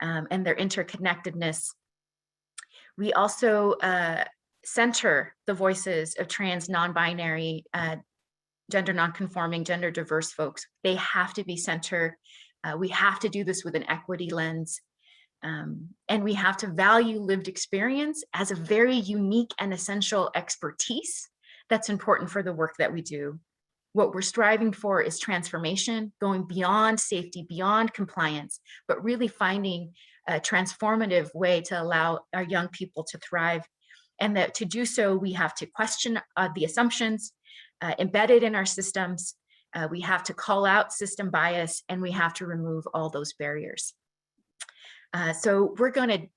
and their interconnectedness. We also center the voices of trans, non-binary, gender non-conforming, gender diverse folks. They have to be centered. We have to do this with an equity lens. And we have to value lived experience as a very unique and essential expertise that's important for the work that we do. What we're striving for is transformation, going beyond safety, beyond compliance, but really finding a transformative way to allow our young people to thrive. And that to do so, we have to question the assumptions embedded in our systems. We have to call out system bias, and we have to remove all those barriers. So we're going to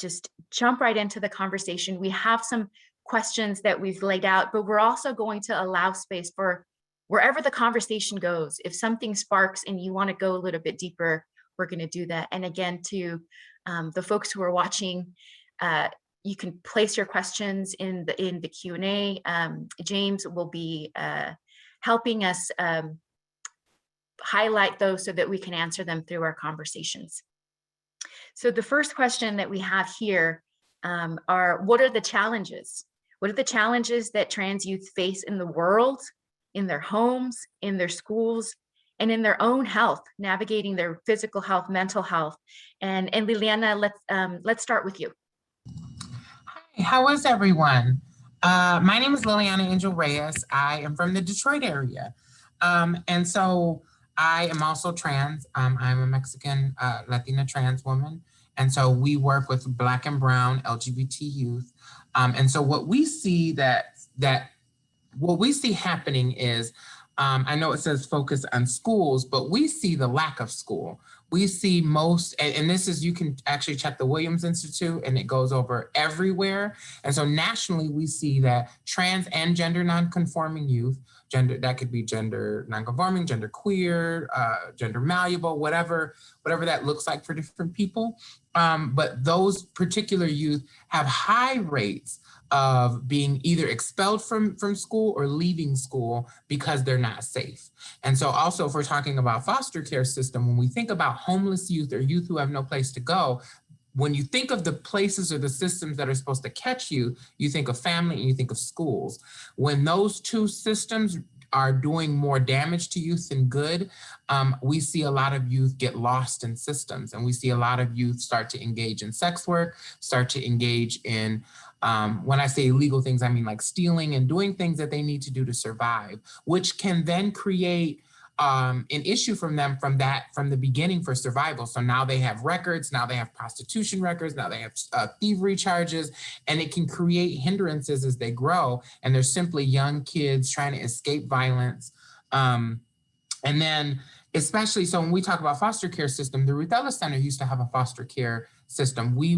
just jump right into the conversation. We have some questions that we've laid out, but we're also going to allow space for wherever the conversation goes. If something sparks and you want to go a little bit deeper, we're going to do that. And again, to the folks who are watching, you can place your questions in the Q&A. James will be helping us highlight those so that we can answer them through our conversations. So the first question that we have here are, what are the challenges? What are the challenges that trans youth face in the world, in their homes, in their schools, and in their own health, navigating their physical health, mental health? And Liliana, let's start with you. Hi, how is everyone? My name is Liliana Angel Reyes. I am from the Detroit area. And so I am also trans. I'm a Mexican Latina trans woman. And so we work with Black and Brown LGBT youth. And so what we see what we see happening is, I know it says focus on schools, but we see the lack of school. We see most, and this is, you can actually check the Williams Institute and it goes over everywhere. And so nationally, we see that trans and gender non-conforming youth, that could be gender non-conforming, gender queer, gender malleable, whatever that looks like for different people. But those particular youth have high rates of being either expelled from school or leaving school because they're not safe. And so also, if we're talking about foster care system, when we think about homeless youth or youth who have no place to go, when you think of the places or the systems that are supposed to catch you, you think of family and you think of schools. When those two systems are doing more damage to youth than good, we see a lot of youth get lost in systems, and we see a lot of youth start to engage in sex work, start to engage in, when I say illegal things, I mean like stealing and doing things that they need to do to survive, which can then create an issue from them from the beginning for survival. So now they have records, now they have prostitution records, now they have thievery charges, and it can create hindrances as they grow. And they're simply young kids trying to escape violence. And then especially, so when we talk about foster care system, the Ruth Ellis Center used to have a foster care system. We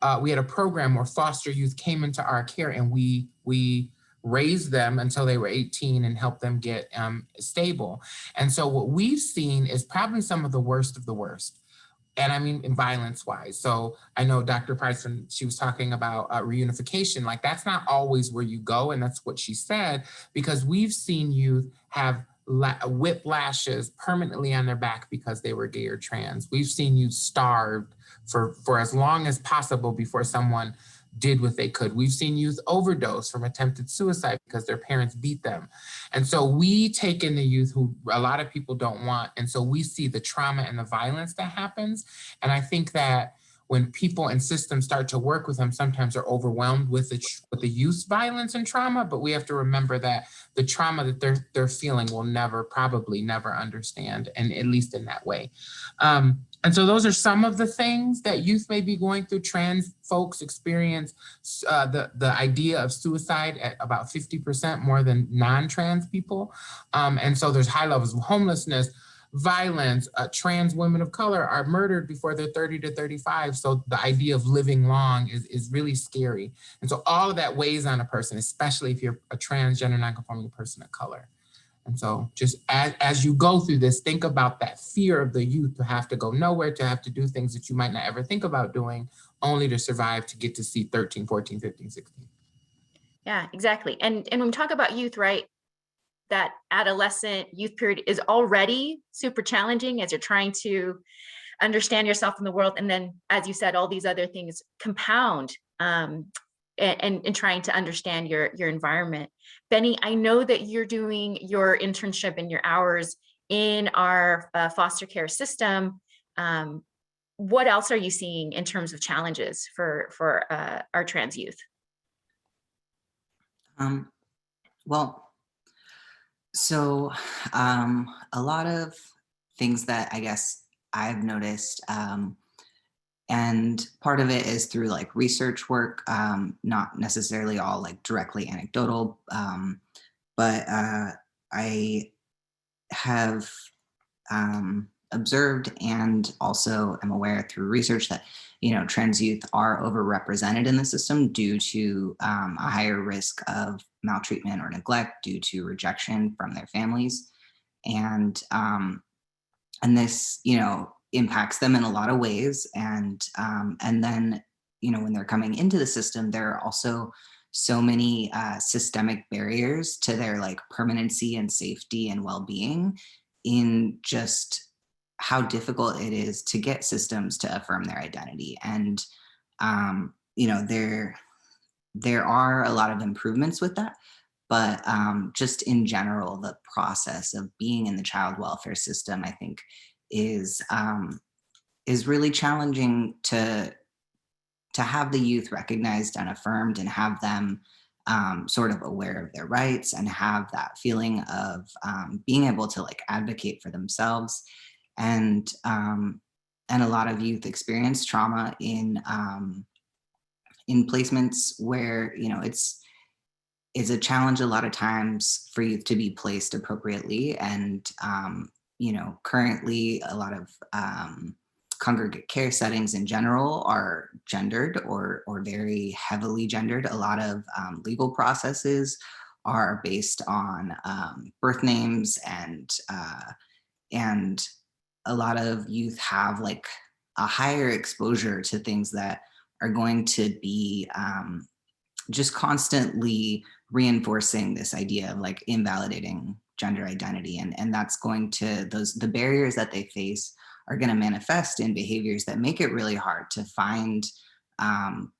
had a program where foster youth came into our care, and we raised them until they were 18 and helped them get stable. And so what we've seen is probably some of the worst of the worst. And I mean, violence-wise. So I know Dr. Price, when she was talking about reunification, like that's not always where you go. And that's what she said, because we've seen youth have whiplashes permanently on their back because they were gay or trans. We've seen youth starved for as long as possible before someone did what they could. We've seen youth overdose from attempted suicide because their parents beat them. And so we take in the youth who a lot of people don't want. And so we see the trauma and the violence that happens. And I think that when people and systems start to work with them, sometimes they're overwhelmed with the youth's violence and trauma, but we have to remember that the trauma that they're feeling will probably never understand, and at least in that way. And so those are some of the things that youth may be going through. Trans folks experience the idea of suicide at about 50% more than non-trans people. And so there's high levels of homelessness, violence. Trans women of color are murdered before they're 30 to 35. So the idea of living long is really scary. And so all of that weighs on a person, especially if you're a transgender non-conforming person of color. And so just as you go through this, think about that fear of the youth to have to go nowhere, to have to do things that you might not ever think about doing, only to survive to get to see 13, 14, 15, 16. Yeah, exactly. And when we talk about youth, right, that adolescent youth period is already super challenging as you're trying to understand yourself in the world. And then, as you said, all these other things compound, and trying to understand your environment. Benny, I know that you're doing your internship and your hours in our foster care system. What else are you seeing in terms of challenges for our trans youth? Well, so a lot of things that I guess I've noticed, and part of it is through like research work, not necessarily all like directly anecdotal, but I have observed and also am aware through research that trans youth are overrepresented in the system due to a higher risk of maltreatment or neglect due to rejection from their families, and this impacts them in a lot of ways, and then when they're coming into the system, there are also so many systemic barriers to their like permanency and safety and well-being, in just how difficult it is to get systems to affirm their identity. And there are a lot of improvements with that, but just in general, the process of being in the child welfare system, I think, is really challenging to have the youth recognized and affirmed, and have them sort of aware of their rights, and have that feeling of being able to like advocate for themselves. And a lot of youth experience trauma in placements where it's a challenge a lot of times for youth to be placed appropriately. And currently a lot of congregate care settings in general are gendered, or very heavily gendered. A lot of legal processes are based on birth names, and a lot of youth have like a higher exposure to things that are going to be just constantly reinforcing this idea of like invalidating gender identity. And that's going to, the barriers that they face are going to manifest in behaviors that make it really hard to find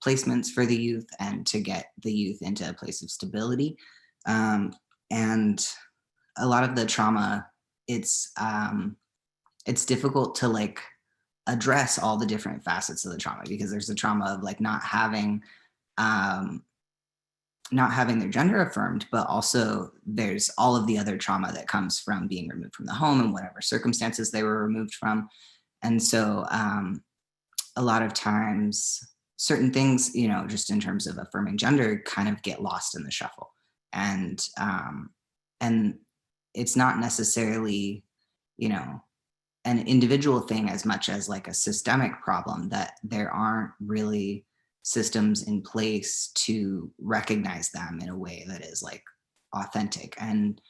placements for the youth and to get the youth into a place of stability. And a lot of the trauma, it's difficult to like address all the different facets of the trauma, because there's the trauma of like not having their gender affirmed, but also there's all of the other trauma that comes from being removed from the home and whatever circumstances they were removed from. And so a lot of times certain things, just in terms of affirming gender, kind of get lost in the shuffle. And it's not necessarily, an individual thing as much as like a systemic problem, that there aren't really systems in place to recognize them in a way that is like authentic. And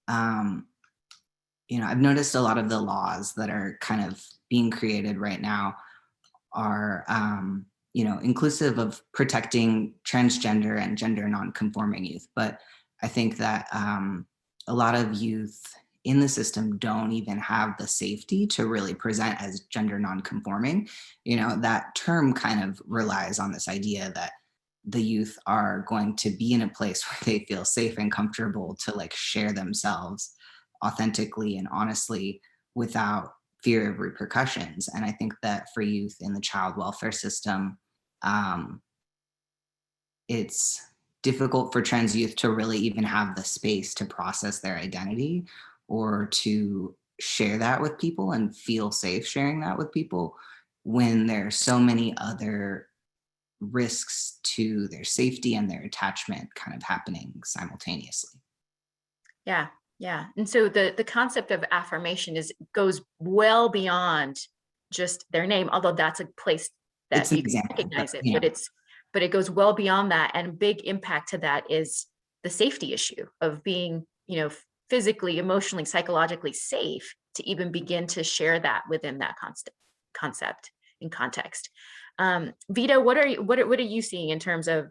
I've noticed a lot of the laws that are kind of being created right now are inclusive of protecting transgender and gender non-conforming youth, but I think that a lot of youth in the system don't even have the safety to really present as gender non-conforming. That term kind of relies on this idea that the youth are going to be in a place where they feel safe and comfortable to like share themselves authentically and honestly without fear of repercussions. And I think that for youth in the child welfare system, it's difficult for trans youth to really even have the space to process their identity, or to share that with people and feel safe sharing that with people, when there are so many other risks to their safety and their attachment kind of happening simultaneously. Yeah, yeah. And so the concept of affirmation goes well beyond just their name, although that's a place It's that an you can example, recognize it, yeah. but it goes well beyond that. And big impact to that is the safety issue of being, physically, emotionally, psychologically safe to even begin to share that within that concept and context. Vita, what are you seeing in terms of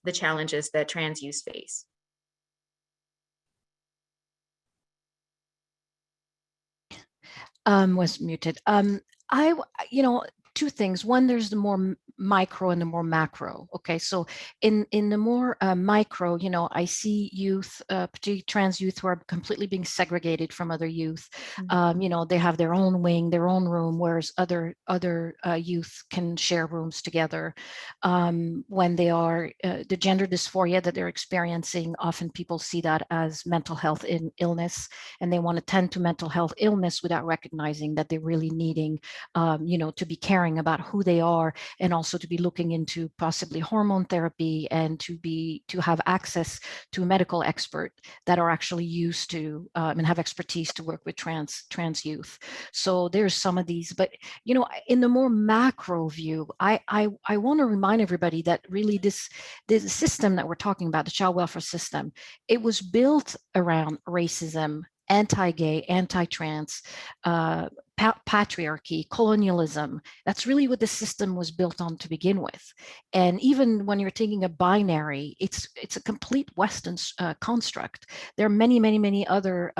the challenges that trans youth face? Was muted. You know, two things. One, there's the more micro and the more macro. Okay, so in the more micro, you know, I see youth, particularly trans youth, who are completely being segregated from other youth. You know, they have their own wing, their own room, whereas other youth can share rooms together. When they are the gender dysphoria that they're experiencing, often people see that as mental health illness, and they want to tend to mental health illness without recognizing that they're really needing you know, to be caring about who they are, and also to be looking into possibly hormone therapy, and to have access to a medical expert that are actually used to and have expertise to work with trans youth. So there's some of these, but you know, in the more macro view, I want to remind everybody that really this system that we're talking about, the child welfare system, it was built around racism, anti-gay, anti-trans, patriarchy, colonialism. That's really what the system was built on to begin with. And even when you're thinking of binary, it's a complete Western construct. There are many, many, many other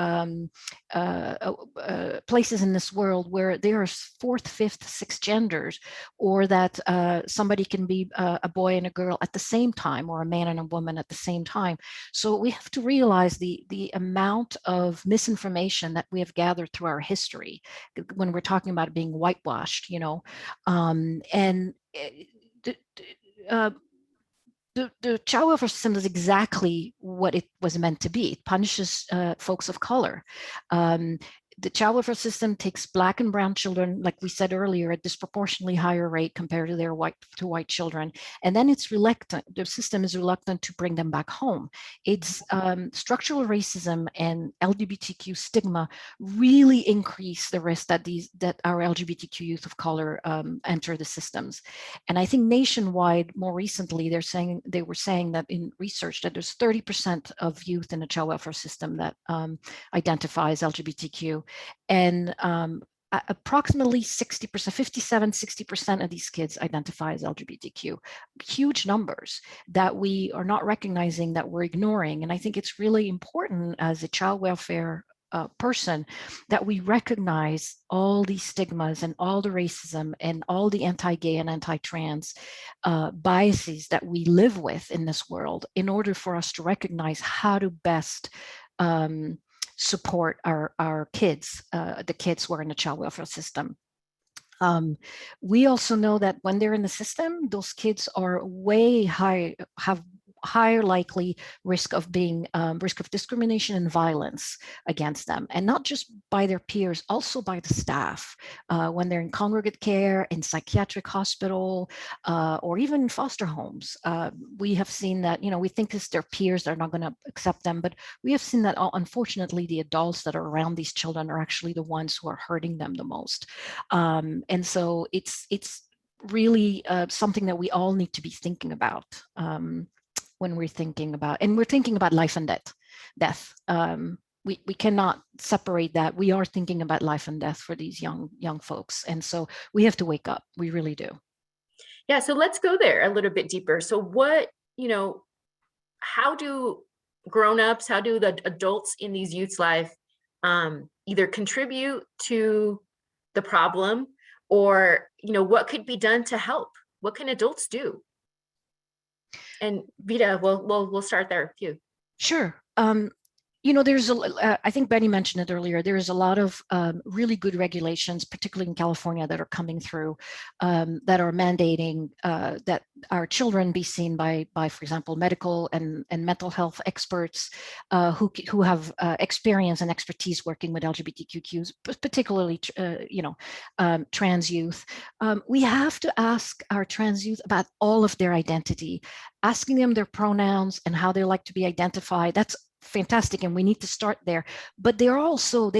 places in this world where there are fourth, fifth, sixth genders, or that somebody can be a boy and a girl at the same time, or a man and a woman at the same time. So we have to realize the amount of misinformation that we have gathered through our history when we're talking about being whitewashed, you know, and the child welfare system is exactly what it was meant to be. It punishes folks of color. The child welfare system takes Black and brown children, like we said earlier, at disproportionately higher rate compared to their white children. And then it's reluctant, the system is reluctant to bring them back home. It's structural racism and LGBTQ stigma really increase the risk that our LGBTQ youth of color enter the systems. And I think nationwide, more recently, they were saying that in research that there's 30% of youth in the child welfare system that identifies LGBTQ. And approximately 60%, 57-60% of these kids identify as LGBTQ. Huge numbers that we are not recognizing, that we're ignoring. And I think it's really important as a child welfare person that we recognize all these stigmas and all the racism and all the anti-gay and anti-trans biases that we live with in this world, in order for us to recognize how to best support our kids, the kids who are in the child welfare system. We also know that when they're in the system, those kids are way high, have higher likely risk of being risk of discrimination and violence against them, and not just by their peers, also by the staff when they're in congregate care, in psychiatric hospital, or even in foster homes. We have seen that, you know, we think it's their peers that are not going to accept them, but we have seen that unfortunately the adults that are around these children are actually the ones who are hurting them the most. And so it's really something that we all need to be thinking about when we're thinking about, and we're thinking about life and death. We cannot separate that. We are thinking about life and death for these young folks. And so we have to wake up. We really do. Yeah, so let's go there a little bit deeper. So what, you know, how do grown-ups, how do the adults in these youth's life either contribute to the problem, or, you know, what could be done to help? What can adults do? And Vita, we'll start there with you. Sure. You know, I think Benny mentioned it earlier, there's a lot of really good regulations, particularly in California, that are coming through that are mandating that our children be seen by, for example, medical and mental health experts who have experience and expertise working with LGBTQs, particularly, you know, trans youth. We have to ask our trans youth about all of their identity, asking them their pronouns and how they like to be identified. That's fantastic, and we need to start there. But they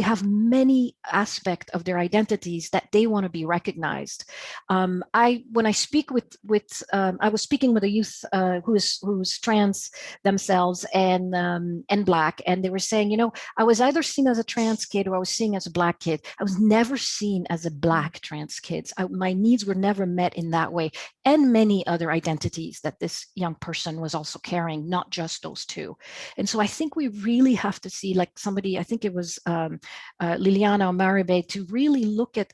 have many aspects of their identities that they want to be recognized. When I speak I was speaking with a youth who's trans themselves and Black, and they were saying, you know, I was either seen as a trans kid or I was seen as a Black kid. I was never seen as a Black trans kid. My needs were never met in that way, and many other identities that this young person was also carrying, not just those two. And so I think we really have to see, like somebody, I think it was Liliana or Maribe, to really look at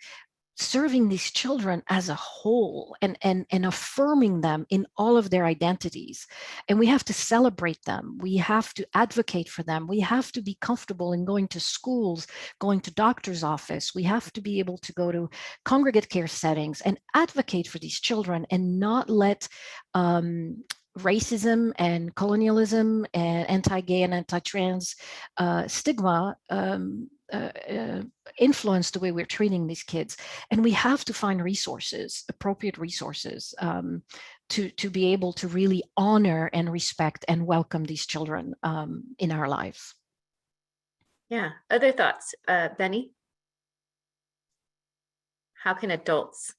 serving these children as a whole and affirming them in all of their identities. And we have to celebrate them. We have to advocate for them. We have to be comfortable in going to schools, going to doctor's office. We have to be able to go to congregate care settings and advocate for these children and not let racism and colonialism and anti-gay and anti-trans stigma influence the way we're treating these kids. And we have to find resources, appropriate resources, to be able to really honor and respect and welcome these children in our lives. Yeah. Other thoughts, Benny? How can adults,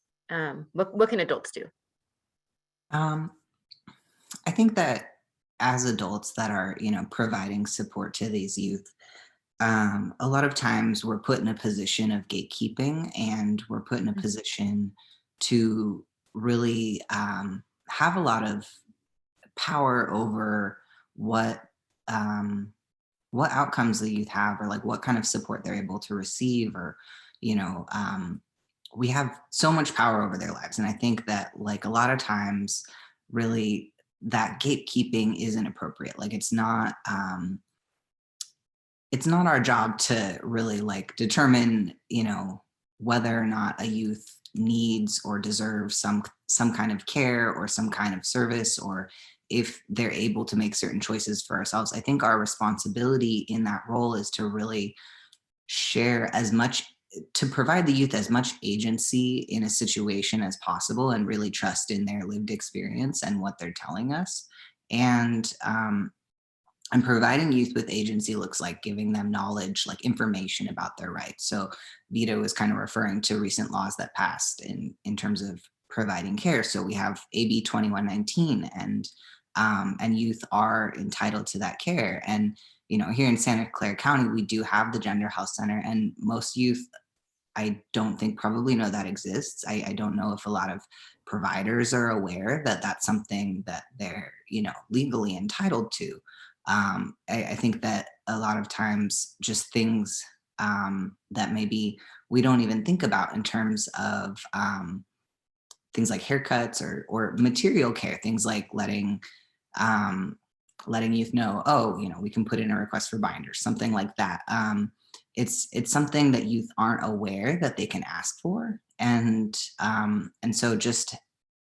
what can adults do? I think that as adults that are, providing support to these youth, a lot of times we're put in a position of gatekeeping, and we're put in a position to really have a lot of power over what outcomes the youth have, or like what kind of support they're able to receive, or we have so much power over their lives. And I think that like a lot of times really that gatekeeping isn't appropriate. Like it's not our job to really like determine, whether or not a youth needs or deserves some kind of care or some kind of service, or if they're able to make certain choices for ourselves. I think our responsibility in that role is to really share to provide the youth as much agency in a situation as possible, and really trust in their lived experience and what they're telling us. And providing youth with agency looks like giving them knowledge, like information about their rights. So Vito was kind of referring to recent laws that passed in terms of providing care. So we have AB 2119, and youth are entitled to that care. And here in Santa Clara County, we do have the Gender Health Center, and most youth, I don't think, probably know that exists. I don't know if a lot of providers are aware that that's something that they're, legally entitled to. I think that a lot of times just things that maybe we don't even think about in terms of things like haircuts or material care, things like letting youth know, we can put in a request for binders, something like that. It's something that youth aren't aware that they can ask for. And so just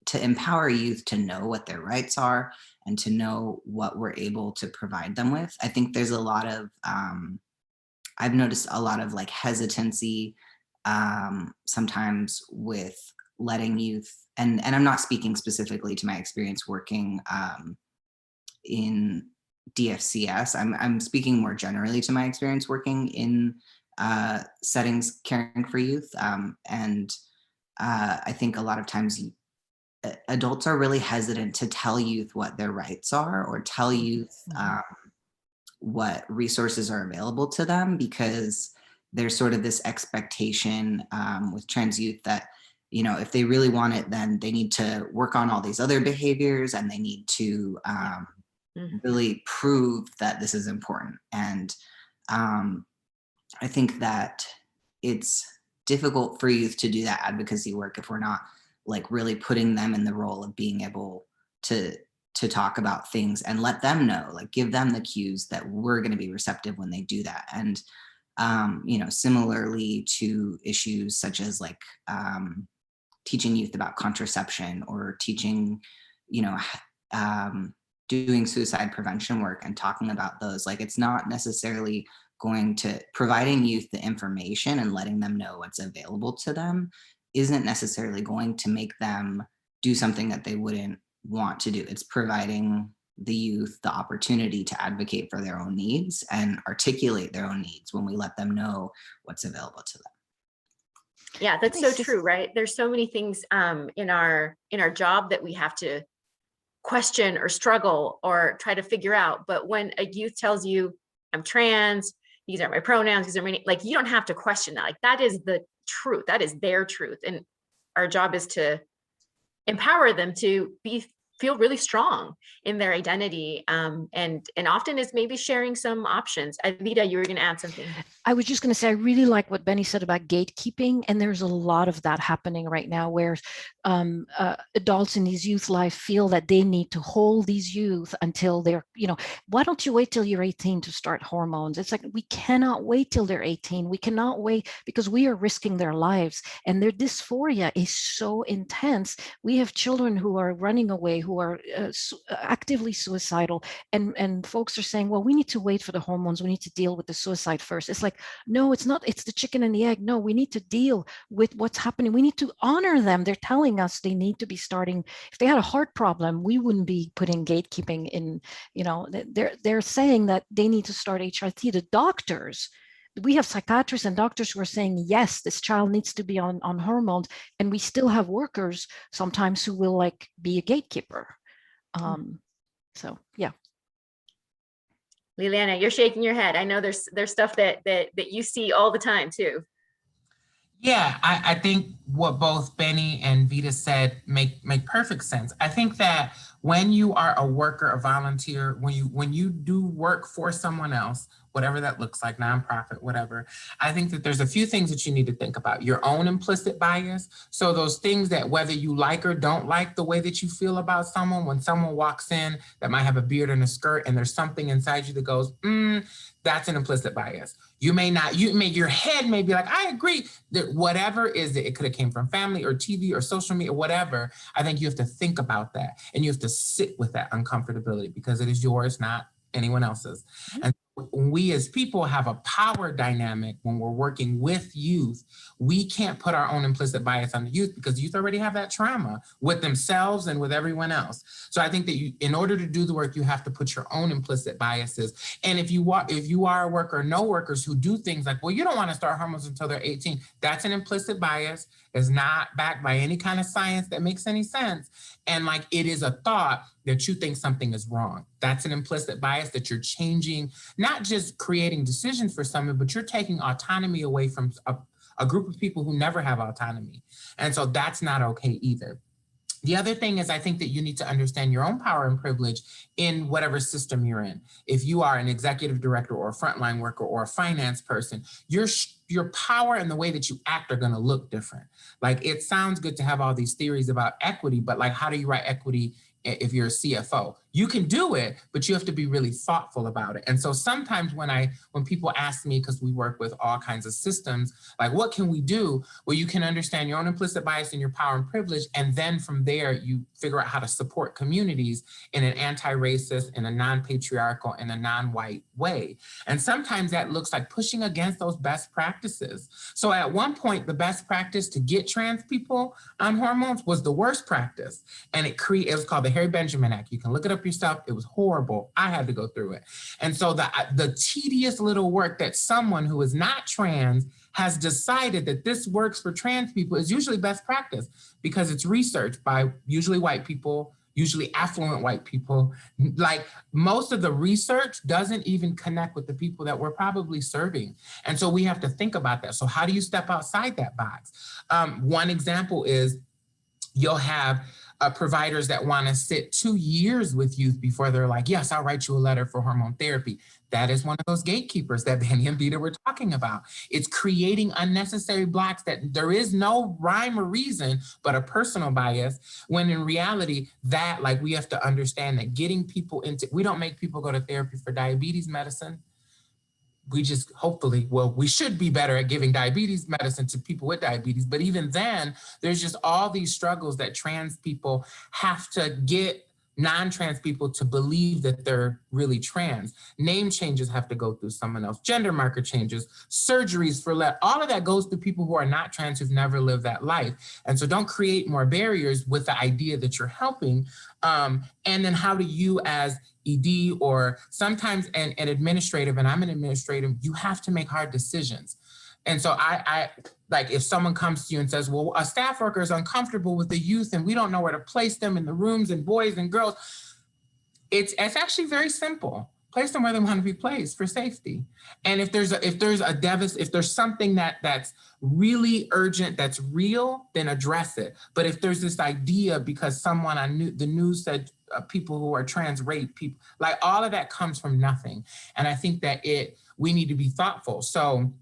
to empower youth to know what their rights are and to know what we're able to provide them with. I think there's a lot of, I've noticed a lot of like hesitancy sometimes with letting youth, and I'm not speaking specifically to my experience working in DFCS. I'm speaking more generally to my experience working in settings caring for youth. And I think a lot of times adults are really hesitant to tell youth what their rights are, or tell youth what resources are available to them, because there's sort of this expectation with trans youth that, if they really want it, then they need to work on all these other behaviors, and they need to really prove that this is important. And I think that it's difficult for youth to do that advocacy work if we're not like really putting them in the role of being able to talk about things and let them know, like give them the cues that we're going to be receptive when they do that. And similarly to issues such as like teaching youth about contraception, or teaching, doing suicide prevention work and talking about those. Like it's not necessarily going to, providing youth the information and letting them know what's available to them isn't necessarily going to make them do something that they wouldn't want to do. It's providing the youth the opportunity to advocate for their own needs and articulate their own needs when we let them know what's available to them. Yeah, that's so true, right? There's so many things in our job that we have to question or struggle or try to figure out. But when a youth tells you, I'm trans, these are my pronouns, these are my, like, you don't have to question that. Like, that is the truth. That is their truth. And our job is to empower them to feel really strong in their identity. And often is maybe sharing some options. Avita, you were going to add something. I was just going to say, I really like what Benny said about gatekeeping, and there's a lot of that happening right now, where adults in these youth life feel that they need to hold these youth until they're, why don't you wait till you're 18 to start hormones? It's like, we cannot wait till they're 18. We cannot wait, because we are risking their lives, and their dysphoria is so intense. We have children who are running away, who are actively suicidal, and folks are saying, well, we need to wait for the hormones. We need to deal with the suicide first. It's like, no, it's not. It's the chicken and the egg. No, we need to deal with what's happening. We need to honor them. They're telling us they need to be starting. If they had a heart problem, we wouldn't be putting gatekeeping in. They're saying that they need to start HRT. The doctors, we have psychiatrists and doctors who are saying, yes, this child needs to be on hormones, and we still have workers sometimes who will like be a gatekeeper. So yeah. Liliana, you're shaking your head. I know there's stuff that you see all the time too. Yeah, I think what both Benny and Vita said make perfect sense. I think that when you are a worker, a volunteer, when you do work for someone else, whatever that looks like, nonprofit, whatever, I think that there's a few things that you need to think about. Your own implicit bias. So those things that whether you like or don't like the way that you feel about someone, when someone walks in that might have a beard and a skirt and there's something inside you that goes, that's an implicit bias. Your head may be like, I agree, that whatever is it could have came from family or TV or social media or whatever. I think you have to think about that, and you have to sit with that uncomfortability, because it is yours, not anyone else's. And we as people have a power dynamic when we're working with youth. We can't put our own implicit bias on the youth, because youth already have that trauma with themselves and with everyone else. So I think that in order to do the work, you have to put your own implicit biases. And if you are a worker, no workers who do things like, well, you don't want to start hormones until they're 18, that's an implicit bias. It's not backed by any kind of science that makes any sense. And like, it is a thought that you think something is wrong. That's an implicit bias that you're changing, not just creating decisions for someone, but you're taking autonomy away from a group of people who never have autonomy. And so that's not okay either. The other thing is, I think that you need to understand your own power and privilege in whatever system you're in. If you are an executive director or a frontline worker or a finance person, your power and the way that you act are going to look different. Like, it sounds good to have all these theories about equity, but like, how do you write equity if you're a CFO? You can do it, but you have to be really thoughtful about it. And so sometimes when people ask me, because we work with all kinds of systems, like, what can we do? Well, you can understand your own implicit bias and your power and privilege. And then from there, you figure out how to support communities in an anti-racist, in a non-patriarchal, in a non-white way. And sometimes that looks like pushing against those best practices. So at one point, the best practice to get trans people on hormones was the worst practice. And it was called the Harry Benjamin Act. You can look it up yourself. It was horrible. I had to go through it. And so the tedious little work that someone who is not trans has decided that this works for trans people is usually best practice, because it's researched by usually white people, usually affluent white people. Like, most of the research doesn't even connect with the people that we're probably serving. And so we have to think about that. So how do you step outside that box? One example is you'll have providers that want to sit 2 years with youth before they're like, yes, I'll write you a letter for hormone therapy. That is one of those gatekeepers that Benny and Vita were talking about. It's creating unnecessary blocks that there is no rhyme or reason, but a personal bias, when in reality that, like, we have to understand that getting people we don't make people go to therapy for diabetes medicine. We just we should be better at giving diabetes medicine to people with diabetes. But even then, there's just all these struggles that trans people have to get non-trans people to believe that they're really trans. Name changes have to go through someone else. Gender marker changes, surgeries for all of that goes through people who are not trans, who've never lived that life. And so don't create more barriers with the idea that you're helping. And then how do you as ED or sometimes an administrative, and I'm an administrative, you have to make hard decisions. And so I like, if someone comes to you and says, well, a staff worker is uncomfortable with the youth and we don't know where to place them in the rooms and boys and girls, it's actually very simple. place them where they want to be placed for safety. And if there's something that's really urgent, that's real, then address it. But if there's this idea because someone the news said people who are trans rape people, like all of that comes from nothing. And I think that we need to be thoughtful. So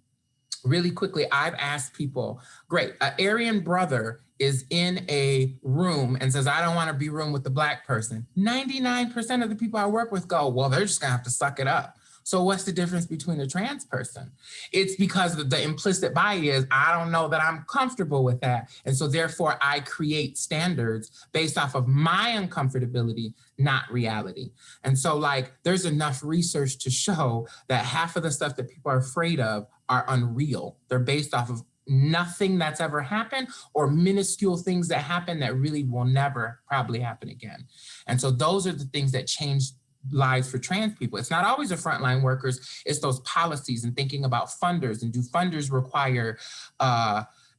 really quickly, I've asked people, great, an Aryan brother is in a room and says, I don't want to be room with the Black person. 99% of the people I work with go, well, they're just gonna have to suck it up. So what's the difference between a trans person? It's because the implicit bias is, I don't know that I'm comfortable with that. And so therefore I create standards based off of my uncomfortability, not reality. And so like, there's enough research to show that half of the stuff that people are afraid of are unreal. They're based off of nothing that's ever happened or minuscule things that happen that really will never probably happen again. And so those are the things that change lives for trans people. It's not always the frontline workers, it's those policies and thinking about funders. And do funders require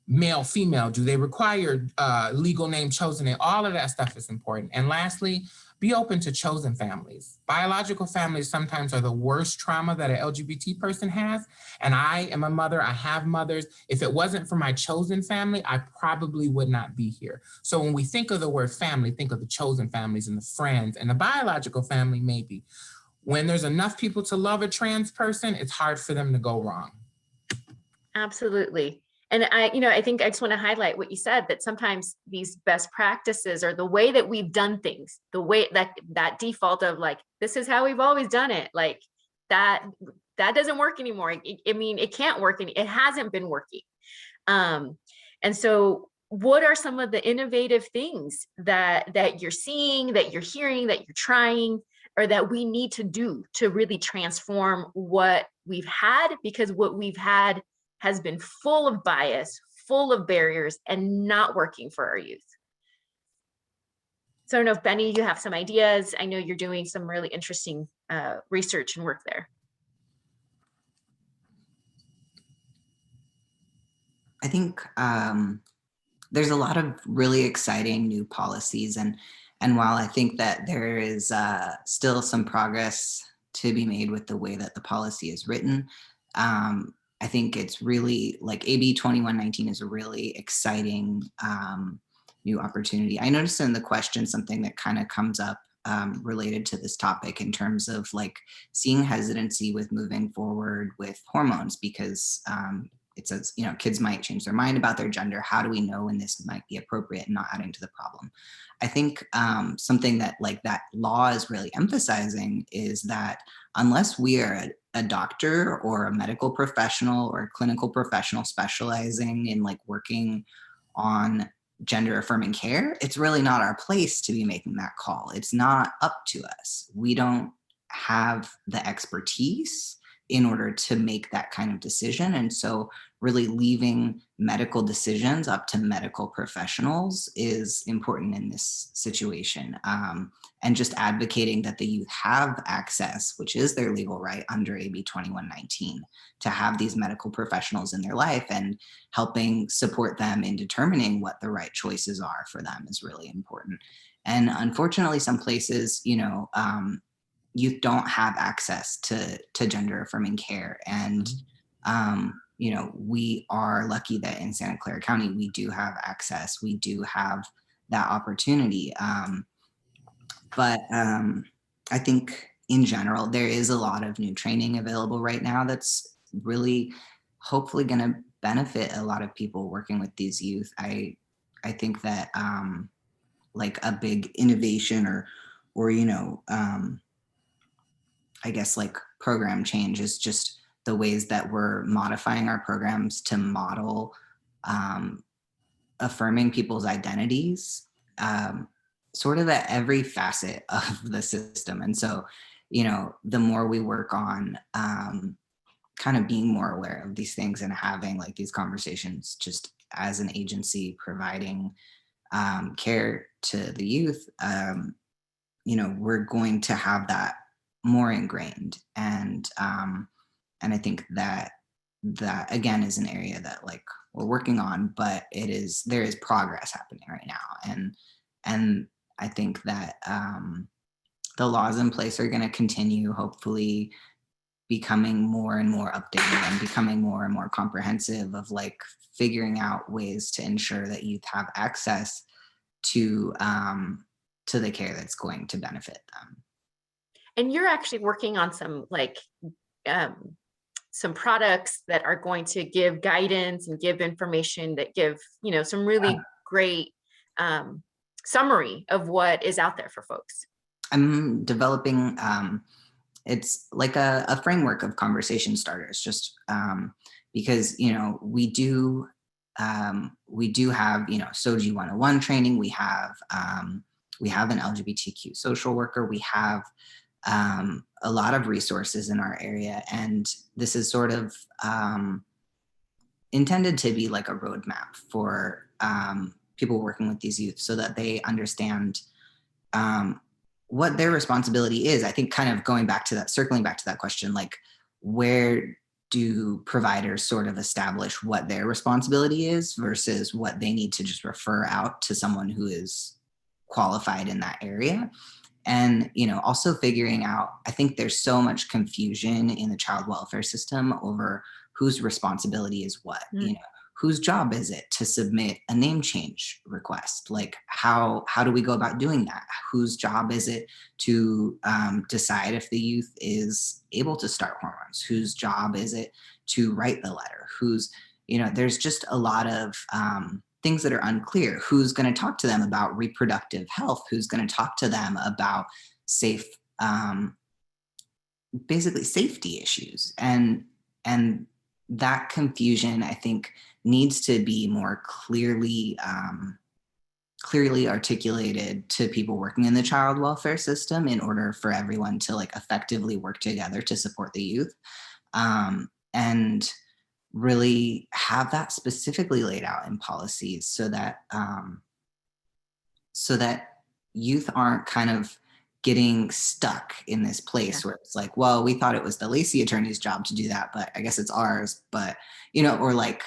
male, female? Do they require legal name, chosen name? All of that stuff is important. And lastly, be open to chosen families. Biological families sometimes are the worst trauma that an LGBT person has. And I am a mother, I have mothers. If it wasn't for my chosen family, I probably would not be here. So when we think of the word family, think of the chosen families and the friends and the biological family maybe. When there's enough people to love a trans person, it's hard for them to go wrong. Absolutely. And I think I just want to highlight what you said, that sometimes these best practices or the way that we've done things, the way that default of like, this is how we've always done it, like that doesn't work anymore. It can't work. It hasn't been working. And so what are some of the innovative things that you're seeing, that you're hearing, that you're trying, or that we need to do to really transform what we've had? Because what we've had has been full of bias, full of barriers, and not working for our youth. So I don't know if Benny, you have some ideas. I know you're doing some really interesting research and work there. I think there's a lot of really exciting new policies, and while I think that there is still some progress to be made with the way that the policy is written, I think it's really like AB 2119 is a really exciting new opportunity. I noticed in the question something that kind of comes up related to this topic in terms of like seeing hesitancy with moving forward with hormones, because it says, kids might change their mind about their gender. How do we know when this might be appropriate and not adding to the problem? I think something that like that law is really emphasizing is that unless we are a doctor or a medical professional or a clinical professional specializing in like working on gender affirming care, it's really not our place to be making that call. It's not up to us. We don't have the expertise in order to make that kind of decision. And so really leaving medical decisions up to medical professionals is important in this situation. And just advocating that the youth have access, which is their legal right under AB 2119, to have these medical professionals in their life and helping support them in determining what the right choices are for them is really important. And unfortunately, some places, youth don't have access to gender affirming care. And, we are lucky that in Santa Clara County, we do have access. We do have that opportunity. But I think in general, there is a lot of new training available right now that's really hopefully going to benefit a lot of people working with these youth. I think that like a big innovation or I guess like program change is just the ways that we're modifying our programs to model affirming people's identities sort of at every facet of the system. And so, the more we work on kind of being more aware of these things and having like these conversations just as an agency providing care to the youth, we're going to have that more ingrained. And I think that again is an area that like we're working on, but there is progress happening right now. And I think that the laws in place are going to continue, hopefully becoming more and more updated and becoming more and more comprehensive of like figuring out ways to ensure that youth have access to the care that's going to benefit them. And you're actually working on some like some products that are going to give guidance and give information that give, you know, some really great summary of what is out there for folks. I'm developing, it's like a framework of conversation starters, just because, you know, we do have, you know, SOGI 101 training. We have an LGBTQ social worker. We have a lot of resources in our area. And this is sort of intended to be like a roadmap for people working with these youth so that they understand what their responsibility is. I think kind of circling back to that question, like where do providers sort of establish what their responsibility is versus what they need to just refer out to someone who is qualified in that area. And, you know, also figuring out, I think there's so much confusion in the child welfare system over whose responsibility is what, you know, whose job is it to submit a name change request? Like how do we go about doing that? Whose job is it to decide if the youth is able to start hormones? Whose job is it to write the letter? You know, there's just a lot of things that are unclear. Who's going to talk to them about reproductive health? Who's going to talk to them about basically safety issues? And that confusion, I think, needs to be more clearly articulated to people working in the child welfare system in order for everyone to like effectively work together to support the youth, and really have that specifically laid out in policies so that youth aren't kind of getting stuck in this place where it's like, well, we thought it was the Lacey attorney's job to do that, but I guess it's ours. But, you know, or like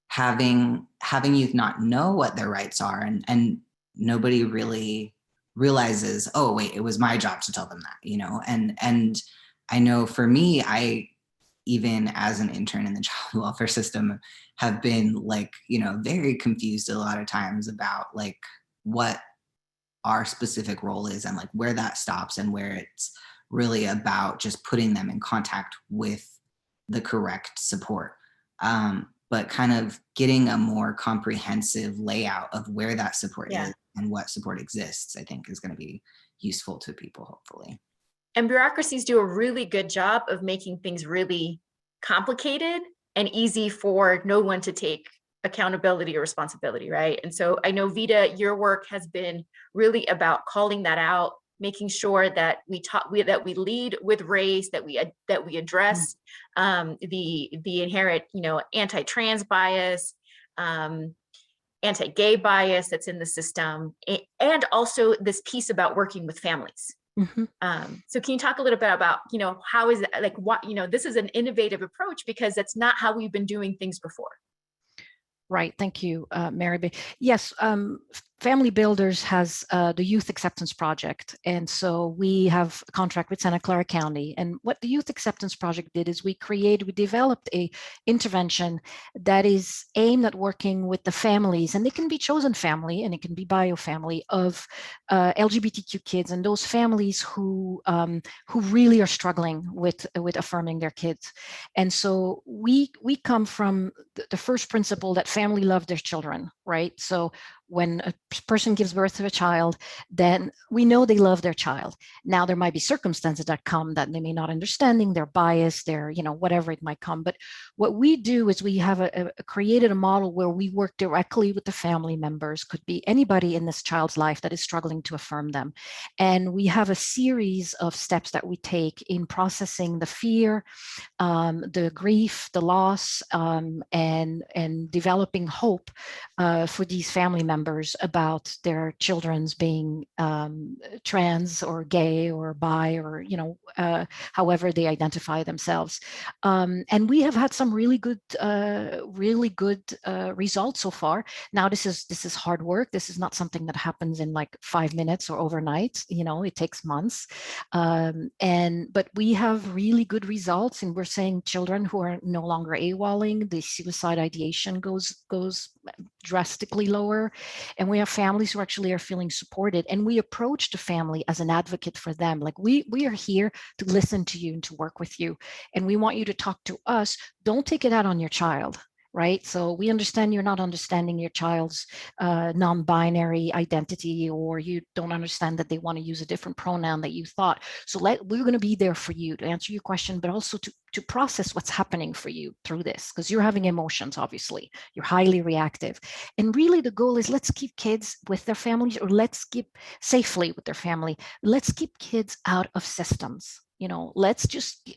having youth not know what their rights are, and nobody really realizes, oh wait, it was my job to tell them that, you know. And I know for me, I, even as an intern in the child welfare system, have been like, you know, very confused a lot of times about like what our specific role is and like where that stops and where it's really about just putting them in contact with the correct support. But kind of getting a more comprehensive layout of where that support is and what support exists, I think is going to be useful to people, hopefully. And bureaucracies do a really good job of making things really complicated and easy for no one to take accountability or responsibility, right? And so I know, Vita, your work has been really about calling that out, making sure that we lead with race, that we address the inherent, you know, anti-trans bias, anti-gay bias that's in the system, and also this piece about working with families. So can you talk a little bit about, you know, how is it, like, what, you know, this is an innovative approach because that's not how we've been doing things before. Right. Thank you, Mary. Yes, Family Builders has the Youth Acceptance Project. And so we have a contract with Santa Clara County. And what the Youth Acceptance Project did is we developed a intervention that is aimed at working with the families, and they can be chosen family and it can be bio family of LGBTQ kids and those families who really are struggling with affirming their kids. And so we come from the first principle that family love their children, right? So when a person gives birth to a child, then we know they love their child. Now there might be circumstances that come that they may not understanding, they're biased, they're, you know, whatever it might come. But what we do is we have created a model where we work directly with the family members, could be anybody in this child's life that is struggling to affirm them. And we have a series of steps that we take in processing the fear, the grief, the loss, and developing hope for these family members members about their children's being trans or gay or bi or, however they identify themselves. And we have had some really good results so far. Now, this is hard work. This is not something that happens in like 5 minutes or overnight. It takes months. But we have really good results, and we're saying children who are no longer AWOLing, the suicide ideation goes drastically lower, and we have families who actually are feeling supported, and we approach the family as an advocate for them. Like we are here to listen to you and to work with you, and we want you to talk to us. Don't take it out on your child. Right? So we understand you're not understanding your child's non-binary identity, or you don't understand that they want to use a different pronoun that you thought. So we're going to be there for you to answer your question, but also to process what's happening for you through this, because you're having emotions, obviously. You're highly reactive. And really the goal is, let's keep kids with their families, or let's keep safely with their family. Let's keep kids out of systems. Let's just,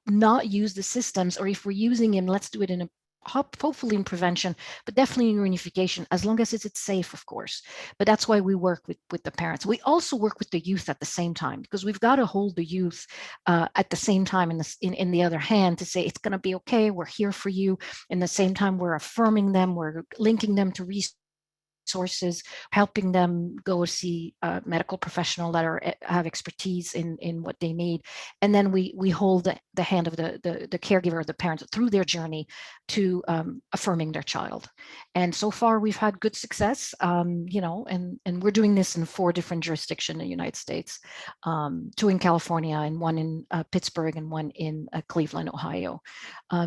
not use the systems, or if we're using them, let's do it in a hopefully in prevention, but definitely in reunification, as long as it's safe, of course. But that's why we work with the parents. We also work with the youth at the same time, because we've got to hold the youth at the same time in the other hand, to say it's going to be okay, we're here for you. In the same time, we're affirming them, we're linking them to resources, helping them go see a medical professional that have expertise in what they need. And then we hold the hand of the caregiver or the parents through their journey to affirming their child. And so far we've had good success, and we're doing this in 4 different jurisdictions in the United States, 2 in California and 1 in Pittsburgh and 1 in Cleveland, Ohio.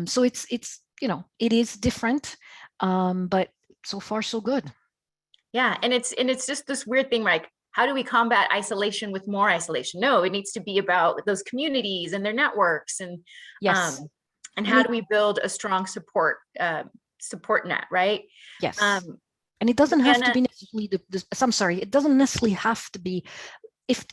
So it is different, but so far so good. Yeah, and it's just this weird thing, like, how do we combat isolation with more isolation? No, it needs to be about those communities and their networks, and yes, and how do we build a strong support net, right? Yes. And it doesn't have to be necessarily I'm sorry, it doesn't necessarily have to be.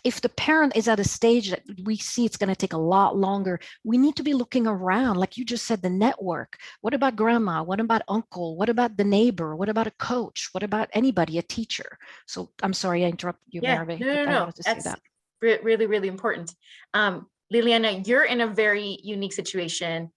If the parent is at a stage that we see it's going to take a lot longer, we need to be looking around, like you just said, the network. What about grandma? What about uncle? What about the neighbor? What about a coach? What about anybody, a teacher? So I'm sorry, I interrupt you, Yeah, Maribel, no. That's really, really important. Liliana, you're in a very unique situation.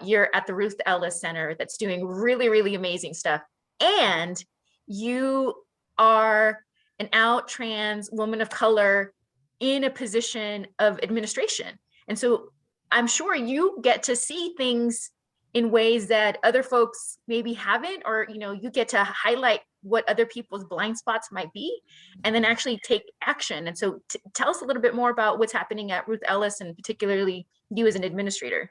You're at the Ruth Ellis Center that's doing really, really amazing stuff. And you are an out trans woman of color in a position of administration. And so I'm sure you get to see things in ways that other folks maybe haven't, or you get to highlight what other people's blind spots might be, and then actually take action. And so tell us a little bit more about what's happening at Ruth Ellis, and particularly you as an administrator.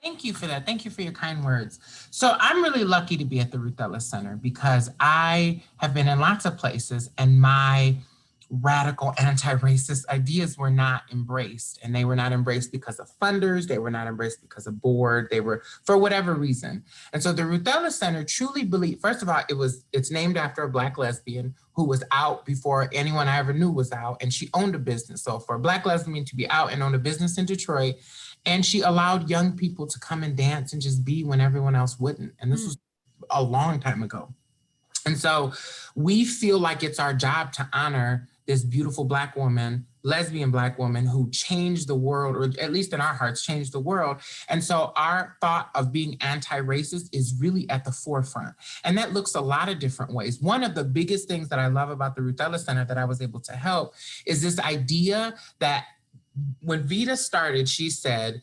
Thank you for that. Thank you for your kind words. So I'm really lucky to be at the Ruth Ellis Center, because I have been in lots of places and my radical anti-racist ideas were not embraced. And they were not embraced because of funders. They were not embraced because of board. They were for whatever reason. And so the Ruth Ellis Center truly believed, first of all, it's named after a Black lesbian who was out before anyone I ever knew was out. And she owned a business. So for a Black lesbian to be out and own a business in Detroit, and she allowed young people to come and dance and just be when everyone else wouldn't. And this was a long time ago. And so we feel like it's our job to honor this beautiful Black woman, lesbian Black woman, who changed the world, or at least in our hearts, changed the world. And so our thought of being anti-racist is really at the forefront. And that looks a lot of different ways. One of the biggest things that I love about the Ruth Ellis Center that I was able to help is this idea that when Vita started, she said,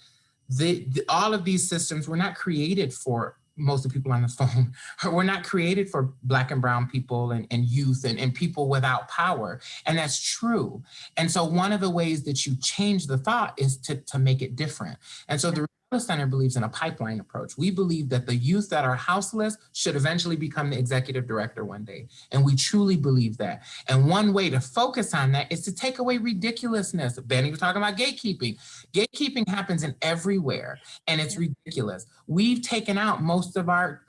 all of these systems were not created for most of the people on the phone. We're not created for Black and brown people and youth and people without power. And that's true. And so one of the ways that you change the thought is to make it different. And so the Ruth Center believes in a pipeline approach. We believe that the youth that are houseless should eventually become the executive director one day. And we truly believe that. And one way to focus on that is to take away ridiculousness. Benny was talking about gatekeeping. Gatekeeping happens in everywhere, and it's ridiculous. We've taken out most of our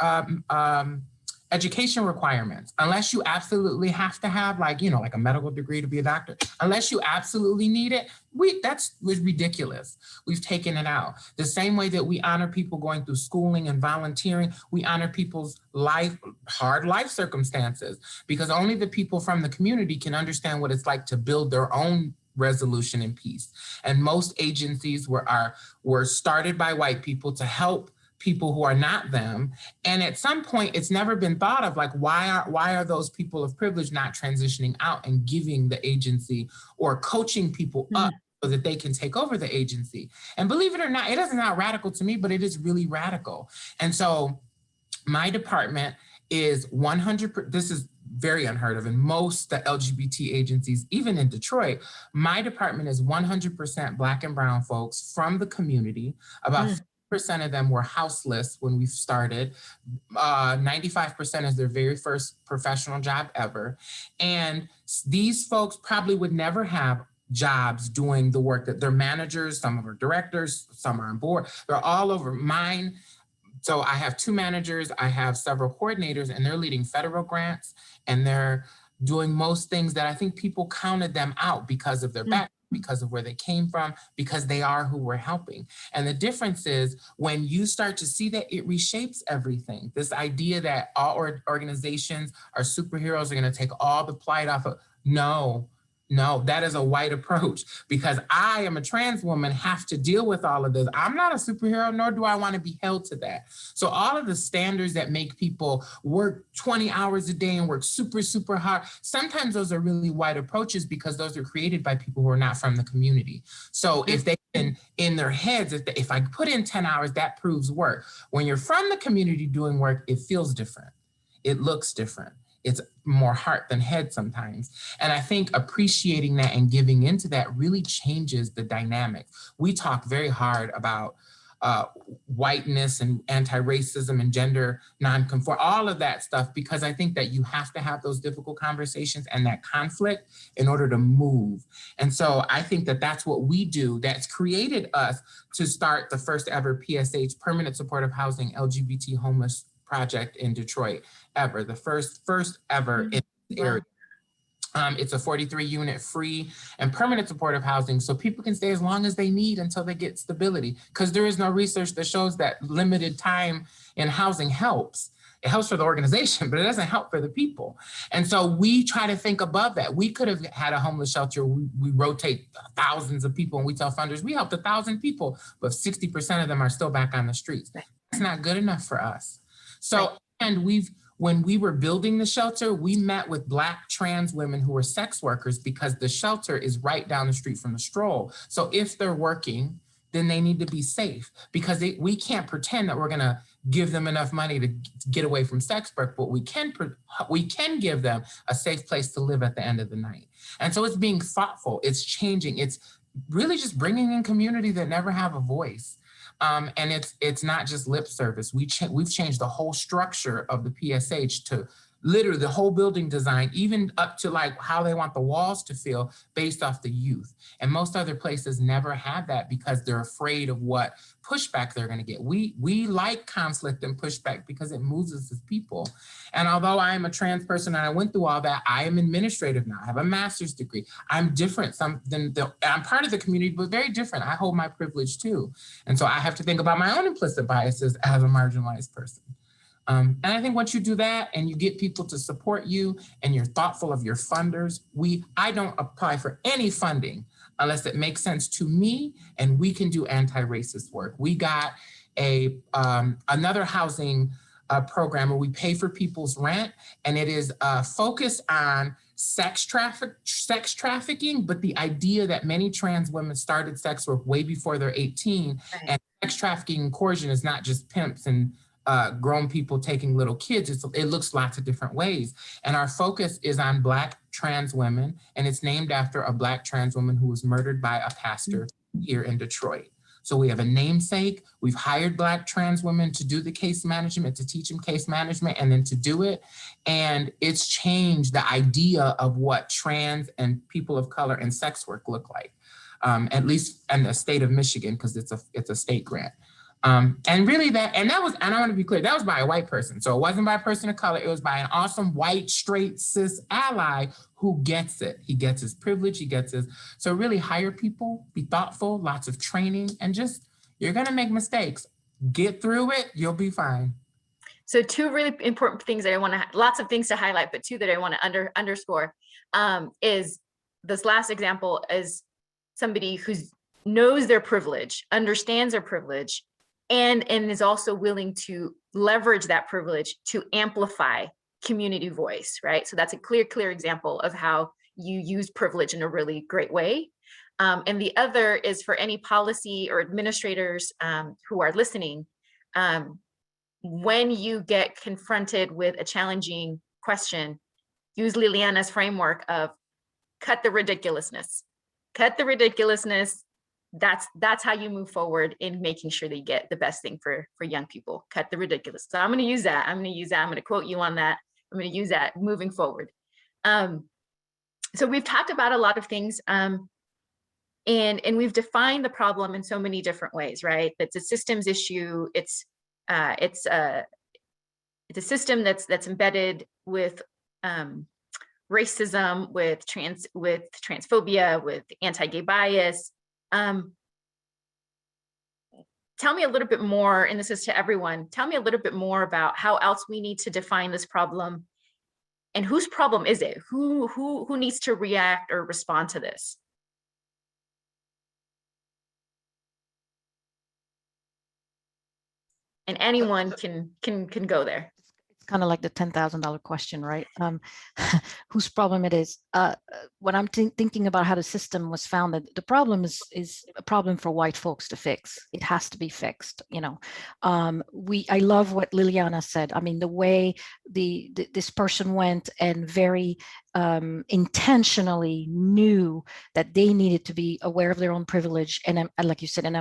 education requirements. Unless you absolutely have to have like a medical degree to be a doctor, unless you absolutely need it, that's ridiculous. We've taken it out. The same way that we honor people going through schooling and volunteering, we honor people's hard life circumstances, because only the people from the community can understand what it's like to build their own resolution and peace. And most agencies were started by white people to help people who are not them. And at some point, it's never been thought of like, why are those people of privilege not transitioning out and giving the agency or coaching people up so that they can take over the agency? And believe it or not, it doesn't sound radical to me, but it is really radical. And so my department is 100%, this is very unheard of in most the LGBT agencies, even in Detroit. My department is 100% Black and brown folks from the community. About 50% of them were houseless when we started. 95% is their very first professional job ever. And these folks probably would never have jobs doing the work that they're managers, some are directors, some are on board. They're all over mine. So I have 2 managers, I have several coordinators, and they're leading federal grants, and they're doing most things that I think people counted them out because of their background, because of where they came from, because they are who we're helping. And the difference is when you start to see that, it reshapes everything. This idea that all organizations are superheroes, are gonna take all the plight off of, no, that is a white approach, because I am a trans woman, have to deal with all of this. I'm not a superhero, nor do I want to be held to that. So all of the standards that make people work 20 hours a day and work super, super hard, sometimes those are really white approaches because those are created by people who are not from the community. So if they can, in their heads, if I put in 10 hours, that proves work. When you're from the community doing work, it feels different. It looks different. It's more heart than head sometimes. And I think appreciating that and giving into that really changes the dynamic. We talk very hard about whiteness and anti-racism and gender non-conform, all of that stuff, because I think that you have to have those difficult conversations and that conflict in order to move. And so I think that that's what we do that's created us to start the first ever PSH, Permanent Supportive Housing LGBT Homeless Project in Detroit ever, the first ever in this area. It's a 43 unit free and permanent supportive housing, so people can stay as long as they need until they get stability, because there is no research that shows that limited time in housing helps. It helps for the organization, but it doesn't help for the people. And so we try to think above that. We could have had a homeless shelter. We rotate thousands of people and we tell funders, we helped 1,000 people, but 60% of them are still back on the streets. That's not good enough for us. So, and when we were building the shelter, we met with Black trans women who were sex workers, because the shelter is right down the street from the stroll. So if they're working, then they need to be safe, because we can't pretend that we're gonna give them enough money to get away from sex work, but we can give them a safe place to live at the end of the night. And so it's being thoughtful, it's changing, it's really just bringing in community that never have a voice. And it's not just lip service. We've changed the whole structure of the PSH to literally the whole building design, even up to like how they want the walls to feel based off the youth. And most other places never have that because they're afraid of what pushback they're gonna get. We like conflict and pushback because it moves us as people. And although I am a trans person and I went through all that, I am administrative now. I have a master's degree. I'm different I'm part of the community, but very different. I hold my privilege too. And so I have to think about my own implicit biases as a marginalized person. And I think once you do that and you get people to support you and you're thoughtful of your funders, I don't apply for any funding unless it makes sense to me and we can do anti-racist work. We got another housing program where we pay for people's rent, and it is focused on sex trafficking, but the idea that many trans women started sex work way before they're 18, and sex trafficking and coercion is not just pimps and grown people taking little kids. It looks lots of different ways. And our focus is on Black trans women, and it's named after a Black trans woman who was murdered by a pastor here in Detroit. So we have a namesake. We've hired Black trans women to do the case management, to teach them case management, and then to do it. And it's changed the idea of what trans and people of color and sex work look like, at least in the state of Michigan, because it's a state grant. And really and I want to be clear, that was by a white person. So it wasn't by a person of color. It was by an awesome white, straight, cis ally who gets it. He gets his privilege. So really hire people, be thoughtful, lots of training, and just, you're going to make mistakes. Get through it. You'll be fine. So two really important things that I want to, lots of things to highlight, but two that I want to underscore is this last example is somebody who knows their privilege, understands their privilege, and is also willing to leverage that privilege to amplify community voice, right? So that's a clear example of how you use privilege in a really great way. And the other is for any policy or administrators who are listening, when you get confronted with a challenging question, use Liliana's framework of cut the ridiculousness. Cut the ridiculousness. That's how you move forward in making sure that you get the best thing for young people. Cut the ridiculous. So I'm going to use that. I'm going to quote you on that. I'm going to use that moving forward. So we've talked about a lot of things, and we've defined the problem in so many different ways, right? That's a systems issue. It's a system that's embedded with racism, with transphobia, with anti-gay bias. Tell me a little bit more, and this is to everyone, tell me a little bit more about how else we need to define this problem, and whose problem is it? Who needs to react or respond to this? And anyone can go there. It's kind of like the $10,000 question, right? Whose problem it is. When I'm thinking about how the system was founded, the problem is a problem for white folks to fix. It has to be fixed. You know, I love what Liliana said. I mean, the way this person went and very intentionally knew that they needed to be aware of their own privilege and like you said, and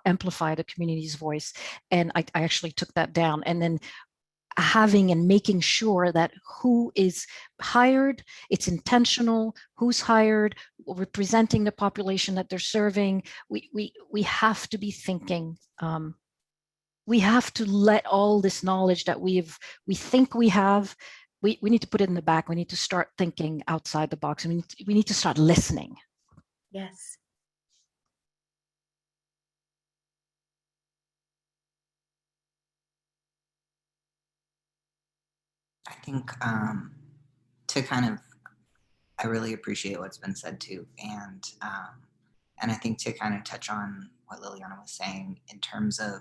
amplify the community's voice. And I actually took that down, and then having and making sure that who is hired, it's intentional, who's hired, representing the population that they're serving. We have to be thinking. We have to let all this knowledge that we think we have, we need to put it in the back. We need to start thinking outside the box. We need to start listening. Yes. I think I really appreciate what's been said too, and I think to kind of touch on what Liliana was saying in terms of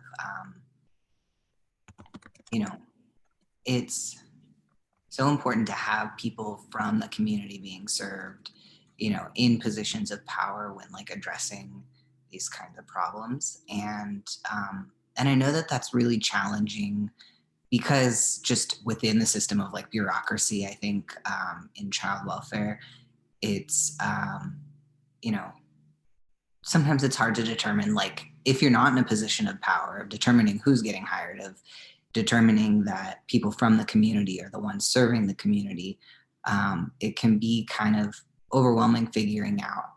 it's so important to have people from the community being served, in positions of power when like addressing these kinds of problems, and I know that that's really challenging. Because just within the system of like bureaucracy, I think in child welfare, it's, sometimes it's hard to determine, like, if you're not in a position of power, of determining who's getting hired, of determining that people from the community are the ones serving the community, it can be kind of overwhelming figuring out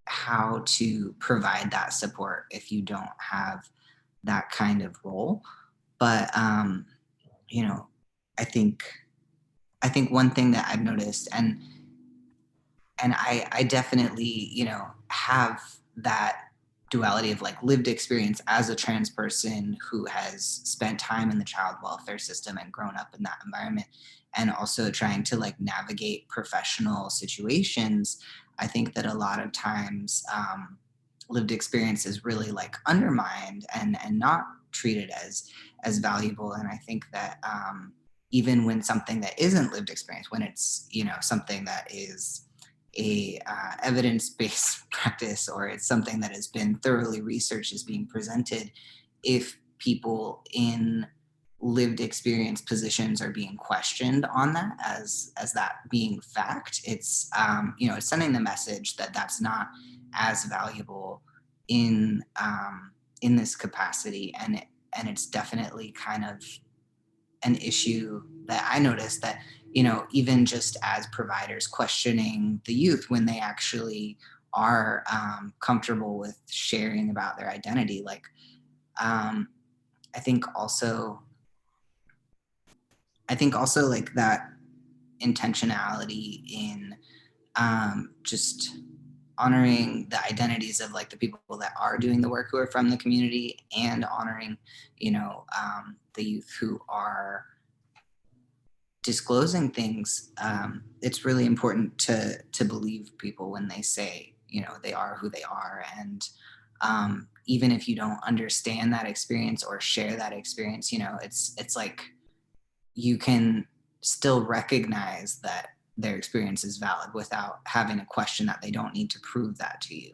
how to provide that support if you don't have that kind of role. But I think one thing that I've noticed, and I definitely, have that duality of like lived experience as a trans person who has spent time in the child welfare system and grown up in that environment, and also trying to like navigate professional situations. I think that a lot of times lived experience is really like undermined and not treated as valuable. And I think that even when something that isn't lived experience, when it's something that is a evidence-based practice, or it's something that has been thoroughly researched, is being presented, if people in lived experience positions are being questioned on that as that being fact, it's it's sending the message that that's not as valuable in this capacity. And it's definitely kind of an issue that I noticed, that even just as providers questioning the youth when they actually are comfortable with sharing about their identity, like I think also like that intentionality in just honoring the identities of like the people that are doing the work who are from the community, and honoring, the youth who are disclosing things. It's really important to believe people when they say, they are who they are. And even if you don't understand that experience or share that experience, it's like you can still recognize that their experience is valid without having a question that they don't need to prove that to you.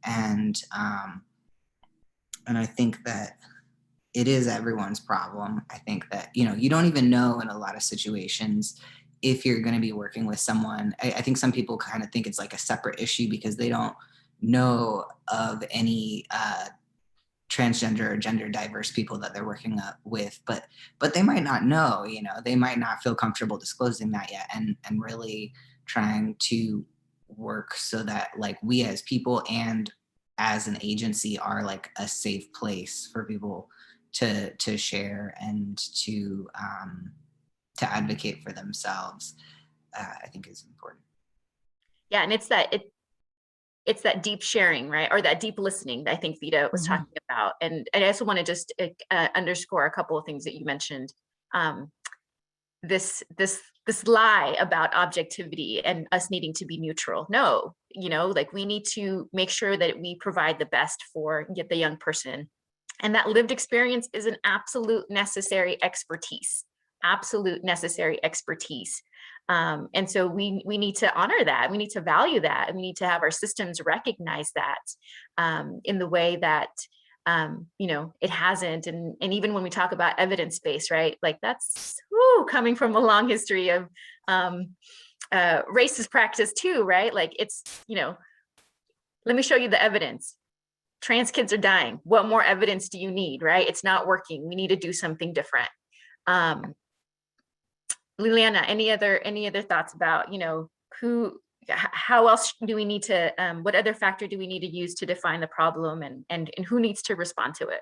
And I think that it is everyone's problem. I think that, you don't even know in a lot of situations if you're going to be working with someone. I think some people kind of think it's like a separate issue because they don't know of any transgender or gender diverse people that they're working with, but they might not know, they might not feel comfortable disclosing that yet, and really trying to work so that like we as people and as an agency are like a safe place for people to share and to advocate for themselves, I think is important. Yeah, and it's that deep sharing, right? Or that deep listening that I think Vita was talking about. And I also want to just underscore a couple of things that you mentioned. This lie about objectivity and us needing to be neutral. No, like we need to make sure that we provide the best for the young person. And that lived experience is an absolute necessary expertise. And so we need to honor that. We need to value that. And we need to have our systems recognize that in the way that, it hasn't. And even when we talk about evidence-based, right? Like that's coming from a long history of racist practice too, right? Like it's, let me show you the evidence. Trans kids are dying. What more evidence do you need, right? It's not working. We need to do something different. Liliana, any other thoughts about, how else do we need to, what other factor do we need to use to define the problem, and who needs to respond to it?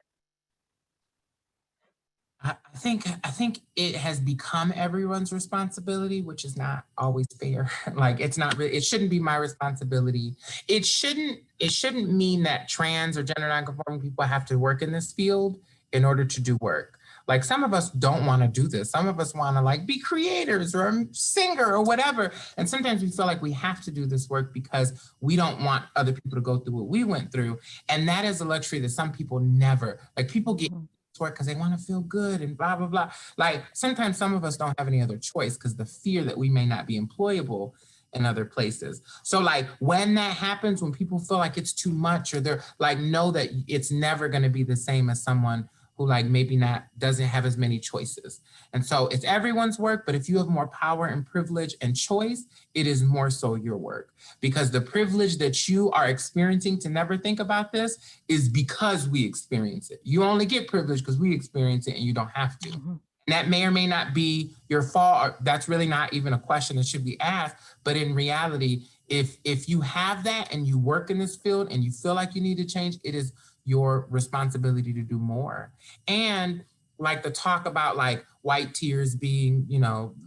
I think it has become everyone's responsibility, which is not always fair. Like it's not really, it shouldn't be my responsibility. It shouldn't mean that trans or gender nonconforming people have to work in this field in order to do work. Like some of us don't want to do this. Some of us want to like be creators or a singer or whatever. And sometimes we feel like we have to do this work because we don't want other people to go through what we went through. And that is a luxury that some people never, like people get work because they want to feel good and blah, blah, blah. Like sometimes some of us don't have any other choice because the fear that we may not be employable in other places. So like when that happens, when people feel like it's too much, or they're like, know that it's never going to be the same as someone who like maybe doesn't have as many choices. And so it's everyone's work, but if you have more power and privilege and choice, it is more so your work. Because the privilege that you are experiencing to never think about this is because we experience it. You only get privilege because we experience it and you don't have to. And that may or may not be your fault. Or that's really not even a question that should be asked. But in reality, if you have that and you work in this field and you feel like you need to change, it is your responsibility to do more. And like the talk about like white tears being,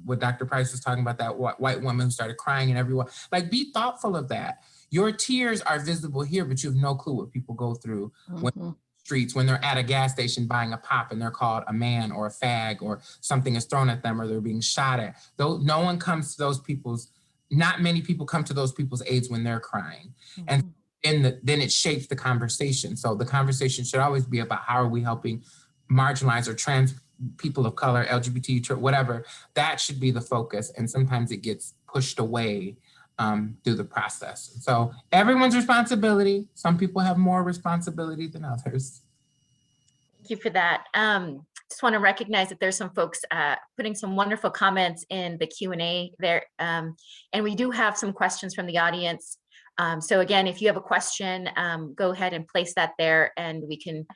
what Dr. Price was talking about, that white woman who started crying and everyone, like be thoughtful of that. Your tears are visible here, but you have no clue what people go through when streets, when they're at a gas station buying a pop and they're called a man or a fag or something is thrown at them or they're being shot at. Though no one comes to those people's, not many people come to those people's aids when they're crying. And then it shapes the conversation. So the conversation should always be about how are we helping marginalized or trans people of color, LGBT, whatever. That should be the focus. And sometimes it gets pushed away through the process. So everyone's responsibility. Some people have more responsibility than others. Thank you for that. Just want to recognize that there's some folks putting some wonderful comments in the Q&A there. And we do have some questions from the audience. So again, if you have a question, go ahead and place that there and we can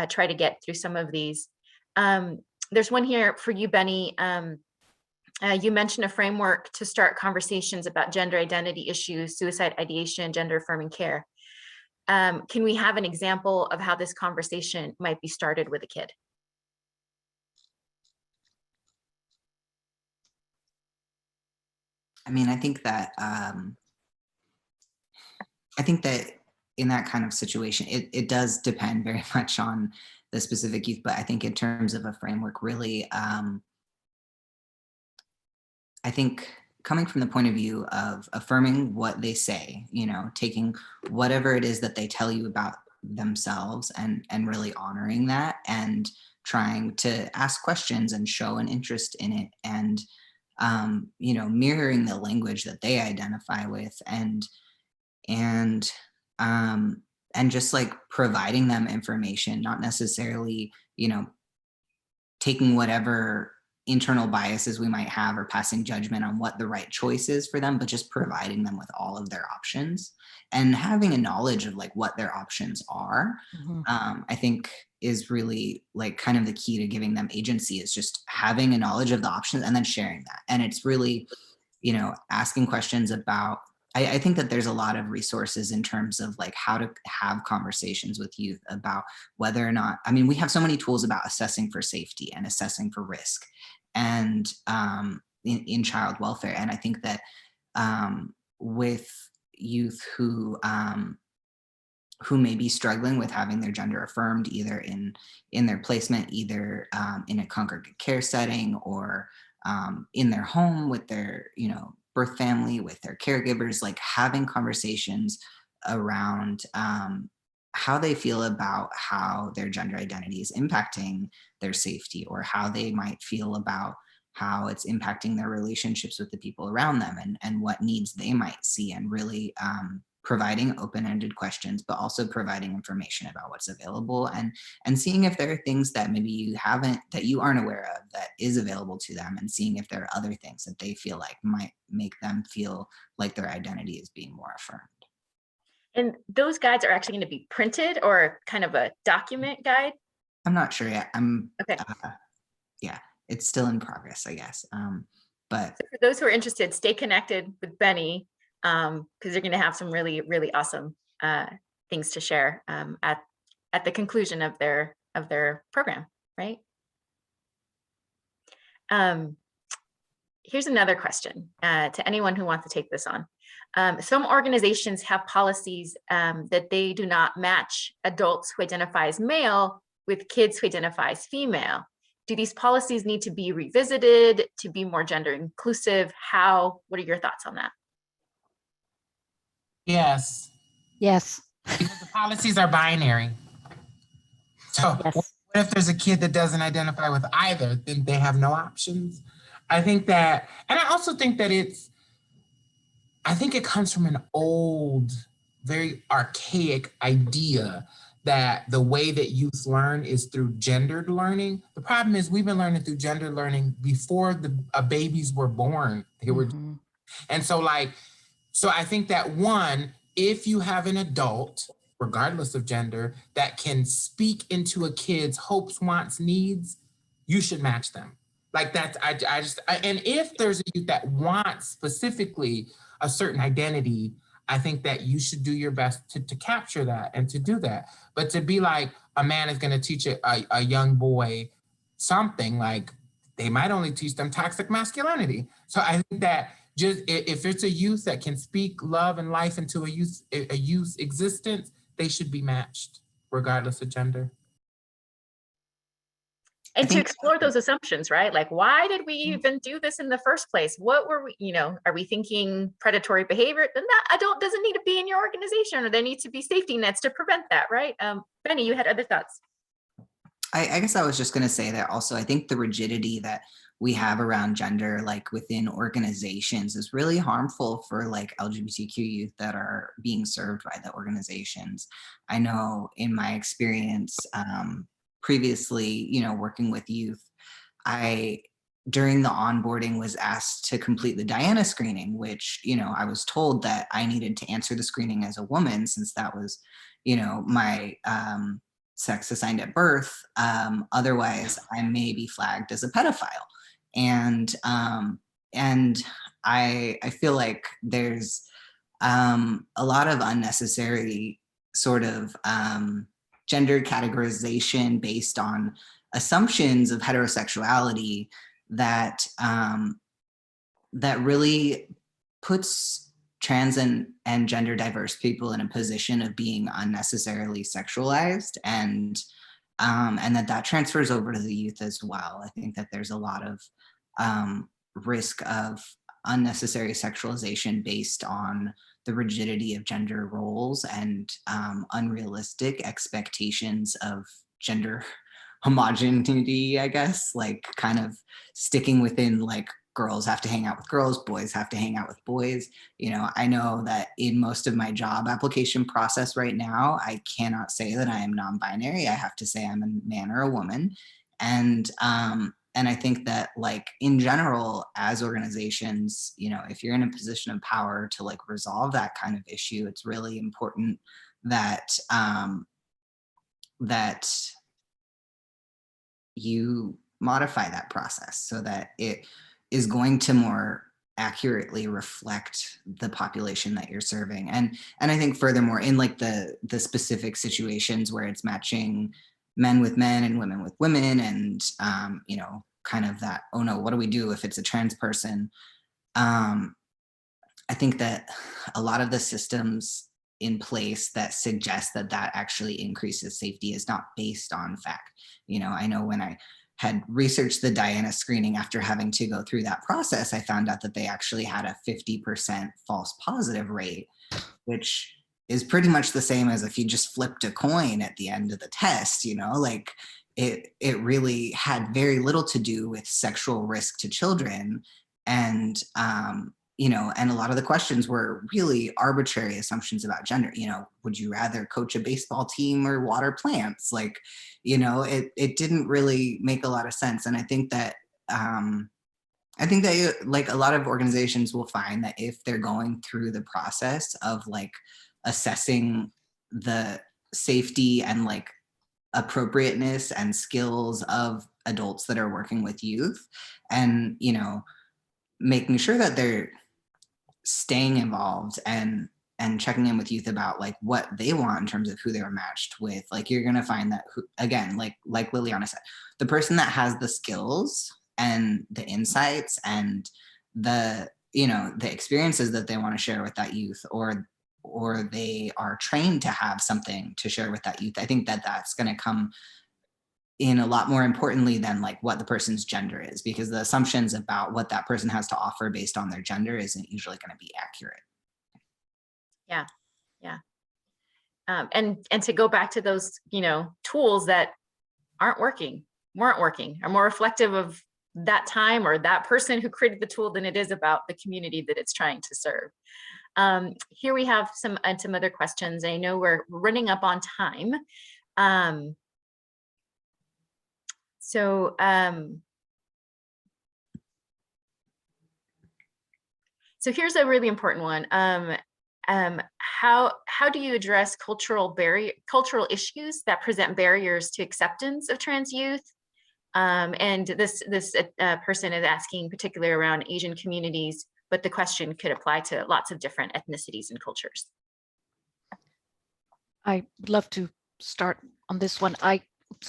try to get through some of these. There's one here for you, Benny. You mentioned a framework to start conversations about gender identity issues, suicide ideation, gender affirming care. Can we have an example of how this conversation might be started with a kid? I mean, I think that in that kind of situation, it does depend very much on the specific youth, but I think in terms of a framework, really, I think coming from the point of view of affirming what they say, you know, taking whatever it is that they tell you about themselves and really honoring that and trying to ask questions and show an interest in it and you know, mirroring the language that they identify with and and just like providing them information, not necessarily, you know, taking whatever internal biases we might have or passing judgment on what the right choice is for them, but just providing them with all of their options and having a knowledge of like what their options are, I think is really like kind of the key to giving them agency is just having a knowledge of the options and then sharing that. And it's really, you know, asking questions about I think that there's a lot of resources in terms of like how to have conversations with youth about whether or not, I mean, we have so many tools about assessing for safety and assessing for risk and in child welfare. And I think that with youth who may be struggling with having their gender affirmed either in their placement, either in a congregate care setting or in their home with their, you know, birth family, with their caregivers, like having conversations around how they feel about how their gender identity is impacting their safety or how they might feel about how it's impacting their relationships with the people around them and what needs they might see and really providing open-ended questions, but also providing information about what's available and seeing if there are things that maybe you haven't, that you aren't aware of that is available to them and seeing if there are other things that they feel like might make them feel like their identity is being more affirmed. And those guides are actually going to be printed or kind of a document guide? I'm not sure yet. Okay. Yeah, it's still in progress, I guess. But So for those who are interested, stay connected with Benny because you're going to have some really, really awesome things to share at the conclusion of their program, right? Here's another question to anyone who wants to take this on. Some organizations have policies that they do not match adults who identify as male with kids who identify as female. Do these policies need to be revisited to be more gender inclusive? What are your thoughts on that? Yes, Yes. because the policies are binary. So Yes. what if there's a kid that doesn't identify with either? Then they have no options. I think that, and I also think that I think it comes from an old, very archaic idea that the way that youth learn is through gendered learning. The problem is we've been learning through gendered learning before the babies were born. They were, and so I think that one, if you have an adult, regardless of gender, that can speak into a kid's hopes, wants, needs, you should match them. Like that's, and if there's a youth that wants specifically a certain identity, I think that you should do your best to capture that and to do that. But to be like, a man is going to teach a young boy something, like they might only teach them toxic masculinity. So I think that just if it's a youth that can speak love and life into a youth's existence, they should be matched regardless of gender. And to explore those assumptions, right? Like, why did we even do this in the first place? What were we, you know, are we thinking predatory behavior? Then that adult doesn't need to be in your organization, or there needs to be safety nets to prevent that, right? Benny, you had other thoughts. I guess I was just going to say that also, I think the rigidity that we have around gender, like within organizations, is really harmful for like LGBTQ youth that are being served by the organizations. I know in my experience previously, you know, working with youth, during the onboarding was asked to complete the Diana screening, which, you know, I was told that I needed to answer the screening as a woman since that was, you know, my sex assigned at birth. Otherwise, I may be flagged as a pedophile. And I feel like there's a lot of unnecessary sort of gender categorization based on assumptions of heterosexuality that that really puts trans and gender diverse people in a position of being unnecessarily sexualized, and that transfers over to the youth as well. I think that there's a lot of risk of unnecessary sexualization based on the rigidity of gender roles and unrealistic expectations of gender homogeneity, I guess, like kind of sticking within like girls have to hang out with girls, boys have to hang out with boys. You know, I know that in most of my job application process right now, I cannot say that I am non-binary. I have to say I'm a man or a woman. And I think that like in general, as organizations, you know, if you're in a position of power to like resolve that kind of issue, it's really important that that you modify that process so that it is going to more accurately reflect the population that you're serving. And I think furthermore, in like the specific situations where it's matching men with men and women with women, and you know, kind of that, oh no, what do we do if it's a trans person? I think that a lot of the systems in place that suggest that that actually increases safety is not based on fact. You know, I know when I had researched the Diana screening after having to go through that process, I found out that they actually had a 50% false positive rate, which is pretty much the same as if you just flipped a coin at the end of the test, you know, like it really had very little to do with sexual risk to children. And you know, and a lot of the questions were really arbitrary assumptions about gender. You know, would you rather coach a baseball team or water plants? Like, you know, it didn't really make a lot of sense. And I think that like a lot of organizations will find that if they're going through the process of like assessing the safety and like appropriateness and skills of adults that are working with youth, and, you know, making sure that they're staying involved and checking in with youth about like what they want in terms of who they were matched with, like you're going to find that again, like Liliana said, the person that has the skills and the insights and the, you know, the experiences that they want to share with that youth, or they are trained to have something to share with that youth, I think that that's going to come in a lot more importantly than like what the person's gender is, because the assumptions about what that person has to offer based on their gender isn't usually going to be accurate. Yeah, yeah. And to go back to those, you know, tools that weren't working, are more reflective of that time or that person who created the tool than it is about the community that it's trying to serve. Here we have some other questions. I know we're running up on time. So here's a really important one. How do you address cultural issues that present barriers to acceptance of trans youth? And this person is asking particularly around Asian communities, but the question could apply to lots of different ethnicities and cultures. I'd love to start on this one.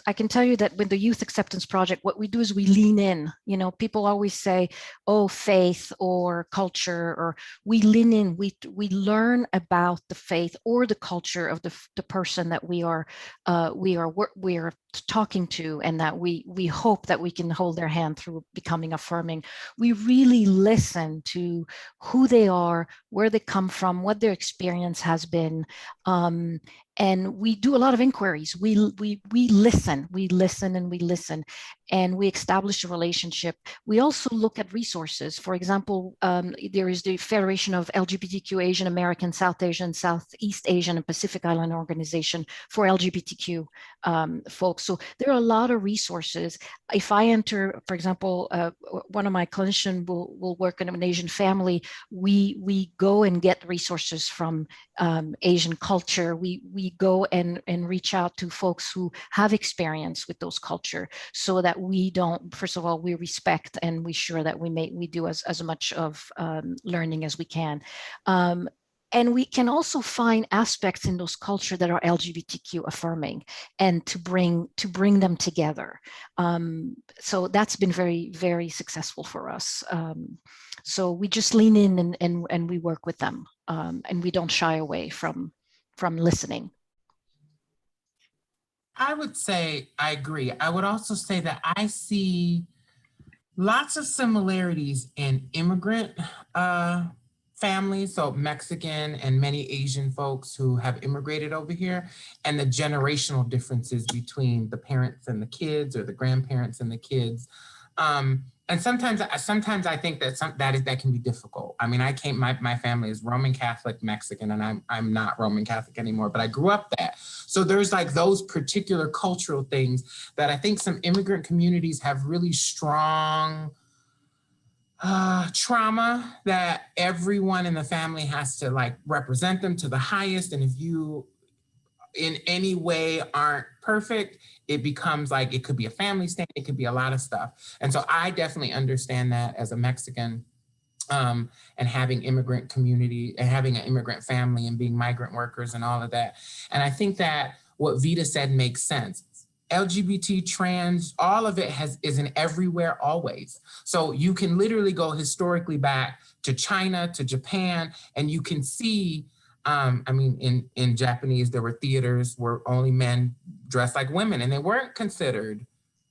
I can tell you that with the Youth Acceptance Project, what we do is we lean in. You know, people always say, oh, faith or culture, or we lean in, we learn about the faith or the culture of the person that we are talking to, and that we hope that we can hold their hand through becoming affirming. We really listen to who they are, where they come from, what their experience has been. And we do a lot of inquiries. We listen, and we establish a relationship. We also look at resources. For example, there is the Federation of LGBTQ Asian American, South Asian, Southeast Asian, and Pacific Island Organization for LGBTQ folks. So there are a lot of resources. If I enter, for example, one of my clinicians will work in an Asian family, we go and get resources from Asian culture. We go and reach out to folks who have experience with those culture, so that we don't, first of all, we respect and we sure that we do as much of learning as we can. And we can also find aspects in those cultures that are LGBTQ affirming, and to bring them together. So that's been very, very successful for us. So we just lean in and we work with them, and we don't shy away from listening. I would say I agree. I would also say that I see lots of similarities in immigrant families, so Mexican and many Asian folks who have immigrated over here, and the generational differences between the parents and the kids, or the grandparents and the kids. And sometimes I think that that can be difficult. I mean, my family is Roman Catholic Mexican, and I'm not Roman Catholic anymore, but I grew up that. So there's like those particular cultural things that I think some immigrant communities have really strong trauma that everyone in the family has to like represent them to the highest. And if you in any way aren't perfect, it becomes like, it could be a family stand, it could be a lot of stuff. And so I definitely understand that as a Mexican, and having immigrant community and having an immigrant family and being migrant workers and all of that. And I think that what Vita said makes sense. LGBT, trans, all of it is in everywhere always. So you can literally go historically back to China, to Japan, and you can see, I mean, in Japanese, there were theaters where only men dressed like women, and they weren't considered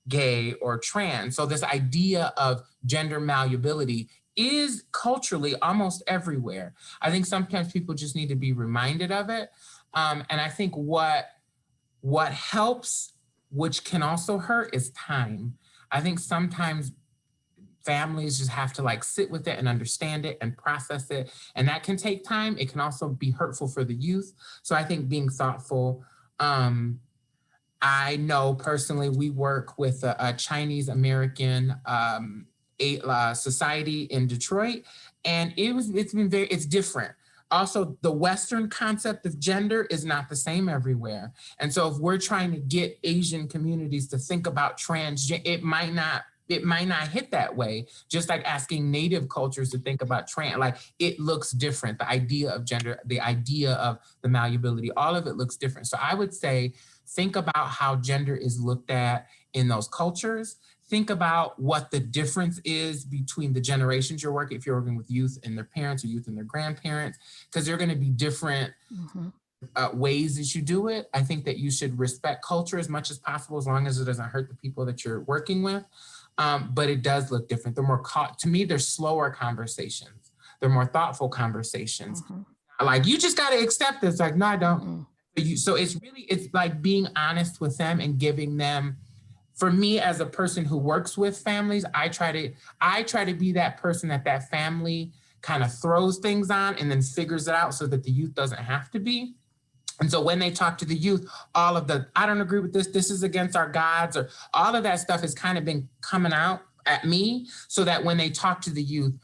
gay or trans. So this idea of gender malleability is culturally almost everywhere. I think sometimes people just need to be reminded of it. And I think what helps, which can also hurt, is time. I think sometimes families just have to like sit with it and understand it and process it. And that can take time. It can also be hurtful for the youth. So I think being thoughtful. I know personally, we work with a Chinese American society in Detroit, and it's different. Also, the Western concept of gender is not the same everywhere. And so if we're trying to get Asian communities to think about transgender, it might not hit that way. Just like asking Native cultures to think about trans, like it looks different. The idea of gender, the idea of the malleability, all of it looks different. So I would say, think about how gender is looked at in those cultures. Think about what the difference is between the generations you're working, if you're working with youth and their parents or youth and their grandparents, because they're going to be different ways that you do it. I think that you should respect culture as much as possible, as long as it doesn't hurt the people that you're working with. But it does look different. To me, they're slower conversations. They're more thoughtful conversations. Like, you just got to accept this. Like, no, I don't. So it's like being honest with them and giving them. For me, as a person who works with families, I try to be that person that family kind of throws things on and then figures it out so that the youth doesn't have to be. And so when they talk to the youth, all of the, I don't agree with this, this is against our gods, or all of that stuff has kind of been coming out at me, so that when they talk to the youth,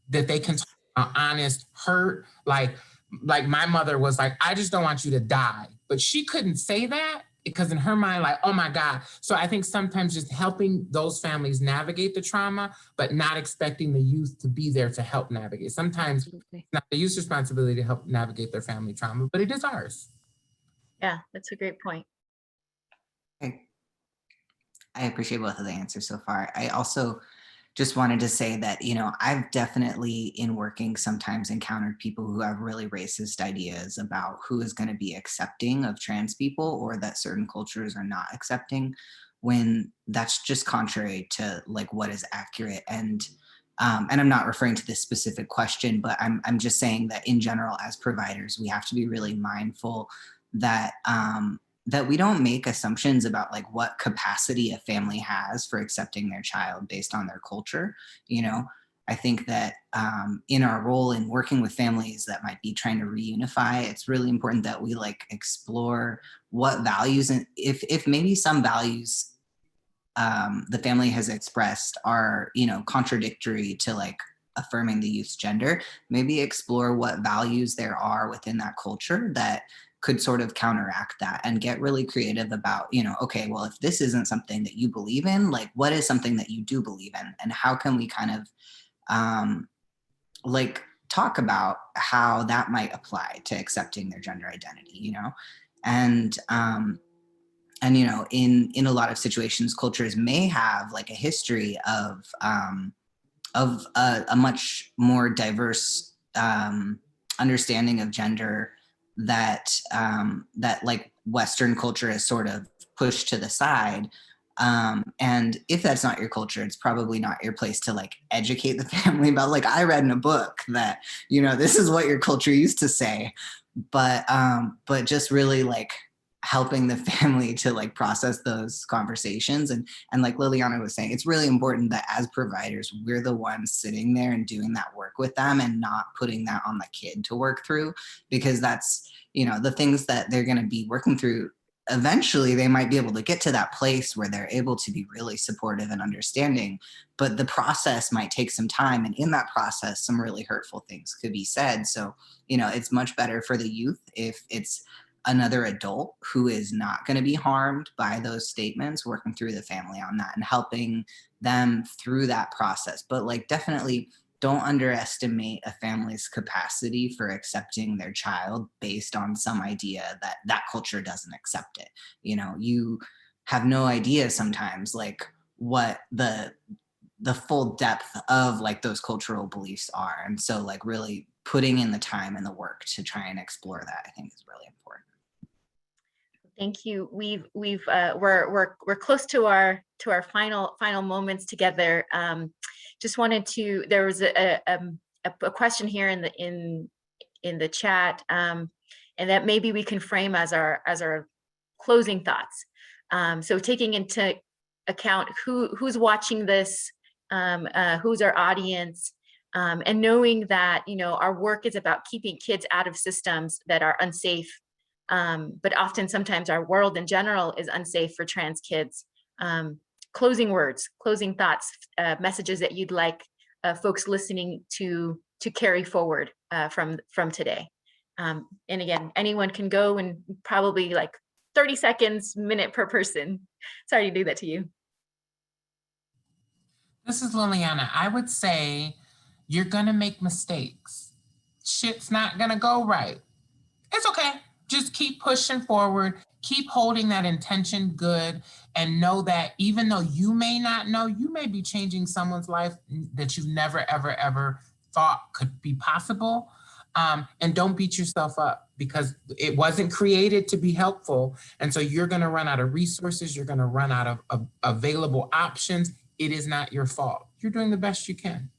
that they can talk about honest hurt. Like my mother was like, I just don't want you to die. But she couldn't say that, because in her mind, like, oh my God. So I think sometimes just helping those families navigate the trauma, but not expecting the youth to be there to help navigate. Sometimes it's not the youth's responsibility to help navigate their family trauma, but it is ours. Yeah, that's a great point. I appreciate both of the answers so far. I also just wanted to say that, I've definitely, in working, sometimes encountered people who have really racist ideas about who is going to be accepting of trans people, or that certain cultures are not accepting, when that's just contrary to like what is accurate. And I'm not referring to this specific question, but I'm just saying that in general, as providers, we have to be really mindful that that we don't make assumptions about like what capacity a family has for accepting their child based on their culture. I think that in our role in working with families that might be trying to reunify, it's really important that we like explore what values, and if maybe some values the family has expressed are, contradictory to like affirming the youth's gender, maybe explore what values there are within that culture that could sort of counteract that, and get really creative about, okay, well, if this isn't something that you believe in, like what is something that you do believe in, and how can we kind of like talk about how that might apply to accepting their gender identity, you know? And you know, in a lot of situations, cultures may have like a history of a much more diverse understanding of gender that that like Western culture has sort of pushed to the side. And if that's not your culture, it's probably not your place to like educate the family about, like, I read in a book that, you know, this is what your culture used to say. But just really like helping the family to like process those conversations. And like Liliana was saying, it's really important that as providers, we're the ones sitting there and doing that work with them and not putting that on the kid to work through, because that's, you know, the things that they're going to be working through. Eventually they might be able to get to that place where they're able to be really supportive and understanding, but the process might take some time. And in that process, some really hurtful things could be said. So, you know, it's much better for the youth if it's another adult who is not going to be harmed by those statements, working through the family on that and helping them through that process. But like, definitely don't underestimate a family's capacity for accepting their child based on some idea that that culture doesn't accept it. You know, you have no idea sometimes like what the full depth of like those cultural beliefs are. And so like really putting in the time and the work to try and explore that, I think, is really important. Thank you. We're close to our final moments together. Just wanted to. There was a question here in the chat, and that maybe we can frame as our closing thoughts. So taking into account who's watching this, who's our audience, and knowing that, you know, our work is about keeping kids out of systems that are unsafe. But often, sometimes our world in general is unsafe for trans kids. Closing words, closing thoughts, messages that you'd like folks listening to carry forward from today. And again, anyone can go, and probably like 30 seconds, minute per person. Sorry to do that to you. This is Liliana. I would say you're gonna make mistakes. Shit's not gonna go right. It's okay. Just keep pushing forward, keep holding that intention good, and know that even though you may not know, you may be changing someone's life that you've never, ever, ever thought could be possible. And don't beat yourself up, because it wasn't created to be helpful. And so you're gonna run out of resources, you're gonna run out of available options. It is not your fault. You're doing the best you can.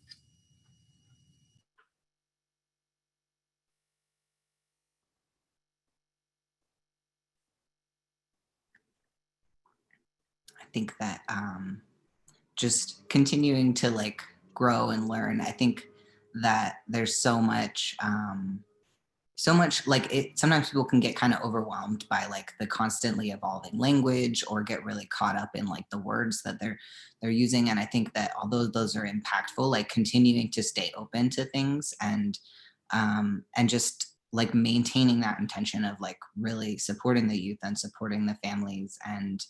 I think that just continuing to like grow and learn. I think that there's so much like it. Sometimes people can get kind of overwhelmed by like the constantly evolving language, or get really caught up in like the words that they're using. And I think that although those are impactful, like continuing to stay open to things and just like maintaining that intention of like really supporting the youth and supporting the families, and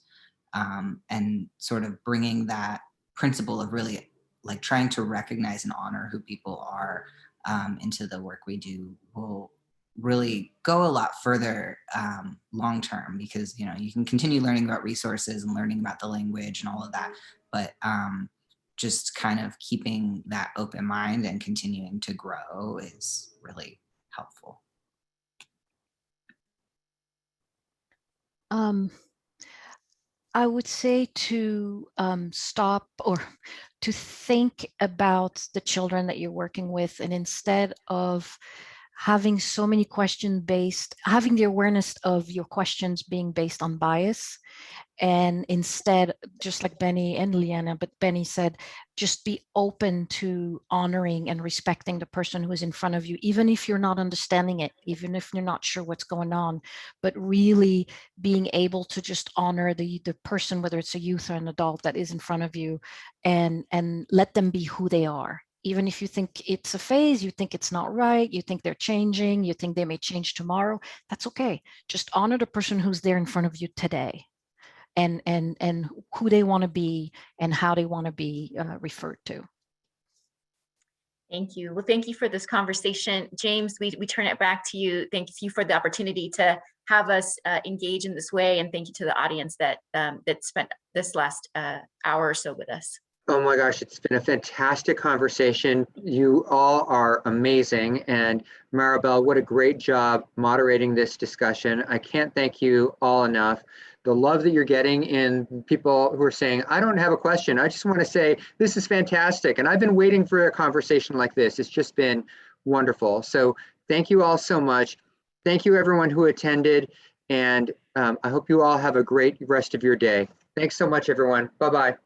sort of bringing that principle of really like trying to recognize and honor who people are into the work we do will really go a lot further long term, because, you know, you can continue learning about resources and learning about the language and all of that, but just kind of keeping that open mind and continuing to grow is really helpful. I would say to stop, or to think about the children that you're working with, and instead of having so many questions having the awareness of your questions being based on bias, and instead, just like Benny and Liana, but Benny said, just be open to honoring and respecting the person who is in front of you, even if you're not understanding it, even if you're not sure what's going on, but really being able to just honor the person, whether it's a youth or an adult that is in front of you, and let them be who they are. Even if you think it's a phase, you think it's not right, you think they're changing, you think they may change tomorrow, that's okay. Just honor the person who's there in front of you today, and who they want to be and how they want to be referred to. Thank you. Well, thank you for this conversation. James, we turn it back to you. Thank you for the opportunity to have us engage in this way. And thank you to the audience that spent this last hour or so with us. Oh my gosh, it's been a fantastic conversation. You all are amazing. And Maribel, what a great job moderating this discussion. I can't thank you all enough. The love that you're getting in people who are saying, I don't have a question. I just want to say, this is fantastic. And I've been waiting for a conversation like this. It's just been wonderful. So thank you all so much. Thank you everyone who attended. And I hope you all have a great rest of your day. Thanks so much, everyone. Bye-bye.